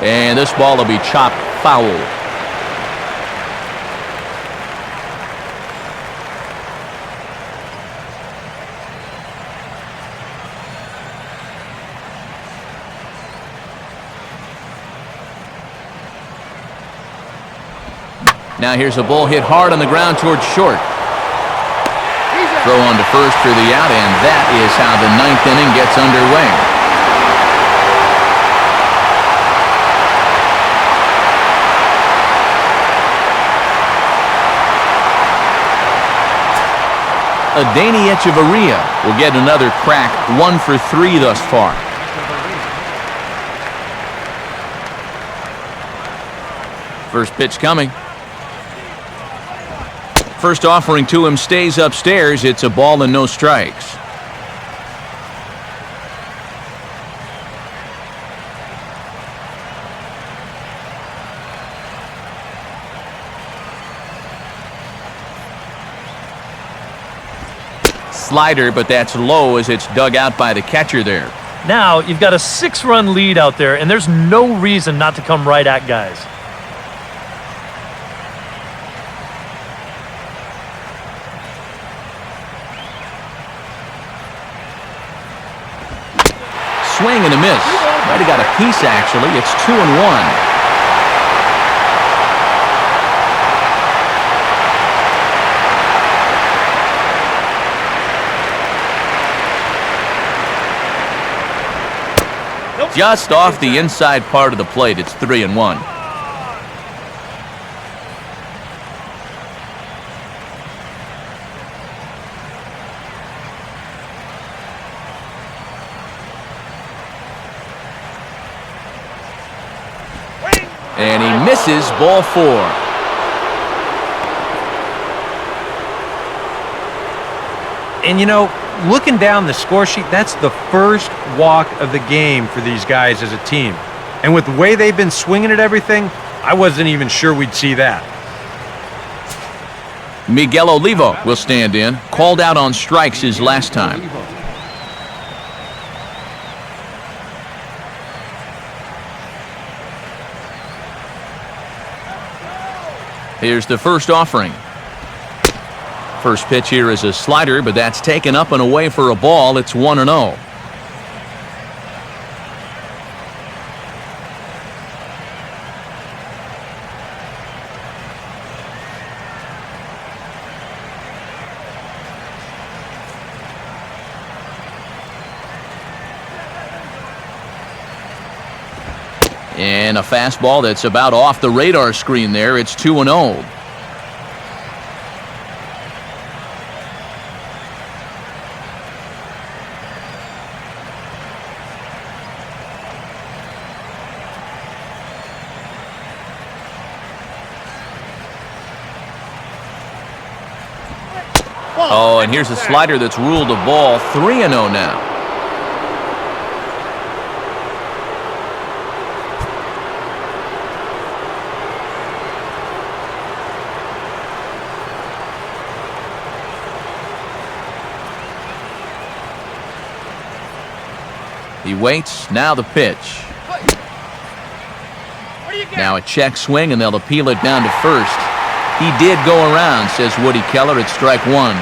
And this ball will be chopped foul. Now here's a ball hit hard on the ground towards short. Throw on to first for the out, and that is how the 9th inning gets underway. Adeiny Echeverria will get another crack. 1 for 3 thus far. First pitch coming. First offering to him stays upstairs. It's a ball and no strikes. Slider, but that's low as it's dug out by the catcher there. Now you've got a 6-run lead out there, and there's no reason not to come right at guys. Swing and a miss. Might have got a piece, actually. It's 2-1. Just off the inside part of the plate. It's 3-1. And he misses. Ball 4. And you know, looking down the score sheet, that's the first walk of the game for these guys as a team. And with the way they've been swinging at everything, I wasn't even sure we'd see that. Miguel Olivo will stand in. Called out on strikes his last time. Here's the first offering. First pitch here is a slider, but that's taken up and away for a ball. It's 1-0. And a fastball that's about off the radar screen there. It's 2-0. Oh, and here's a slider that's ruled a ball. 3-0 now. He waits. Now the pitch. Now a check swing, and they'll appeal it down to first. He did go around, says Woody Keller, at strike one.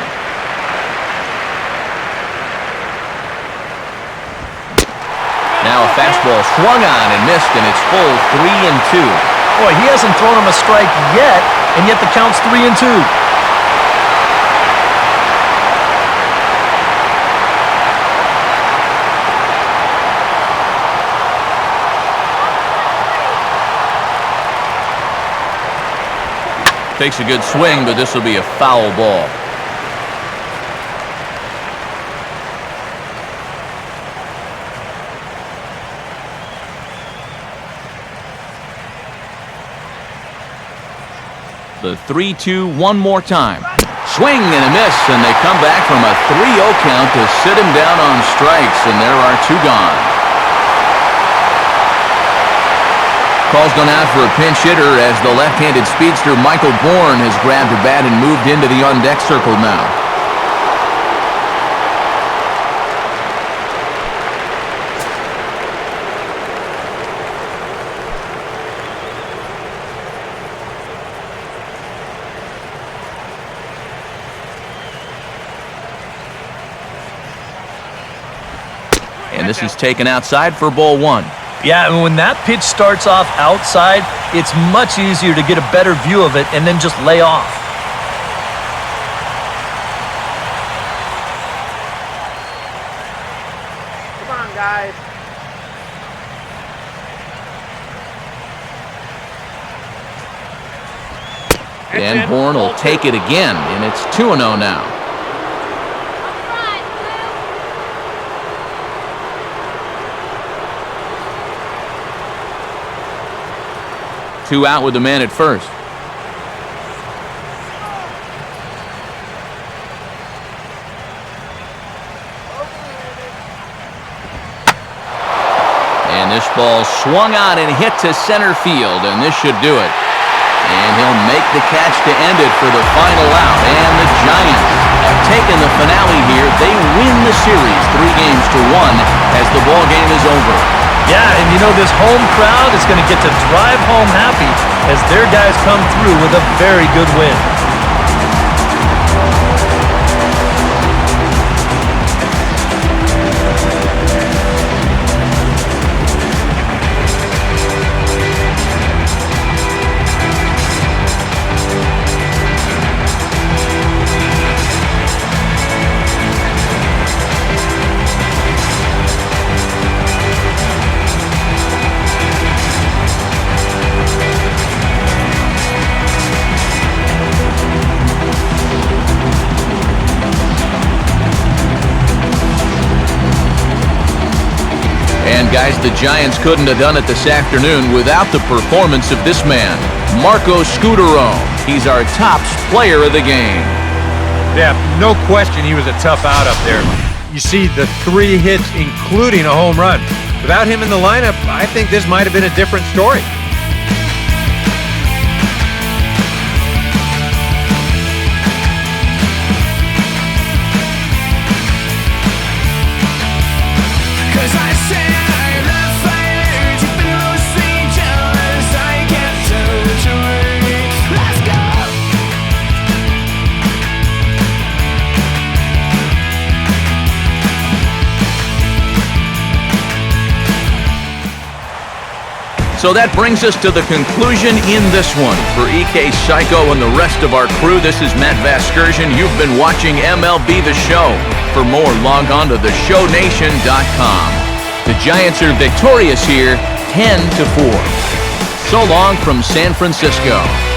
Now a fastball swung on and missed, and it's full 3-2. Boy, he hasn't thrown him a strike yet, and yet the count's 3-2. Takes a good swing, but this will be a foul ball. The 3-2 one more time. Swing and a miss, and they come back from a 3-0 count to sit him down on strikes, and there are two gone. Call's gone out for a pinch hitter as the left-handed speedster Michael Bourne has grabbed a bat and moved into the on-deck circle now. And this is taken outside for ball one. Yeah, and when that pitch starts off outside, it's much easier to get a better view of it and then just lay off. Come on, guys. And Bourne will take it again, and it's 2-0 now. Two out with the man at first. And this ball swung on and hit to center field, and this should do it. And he'll make the catch to end it for the final out. And the Giants have taken the finale here. They win the series 3-1 as the ball game is over. Yeah, and you know this home crowd is going to get to drive home happy as their guys come through with a very good win. And guys, the Giants couldn't have done it this afternoon without the performance of this man, Marco Scutaro. He's our top player of the game. Yeah, no question he was a tough out up there. You see the 3 hits, including a home run. Without him in the lineup, I think this might have been a different story. So that brings us to the conclusion in this one. For EK Psycho and the rest of our crew, this is Matt Vasgersian. You've been watching MLB The Show. For more, log on to theshownation.com. The Giants are victorious here, 10-4. So long from San Francisco.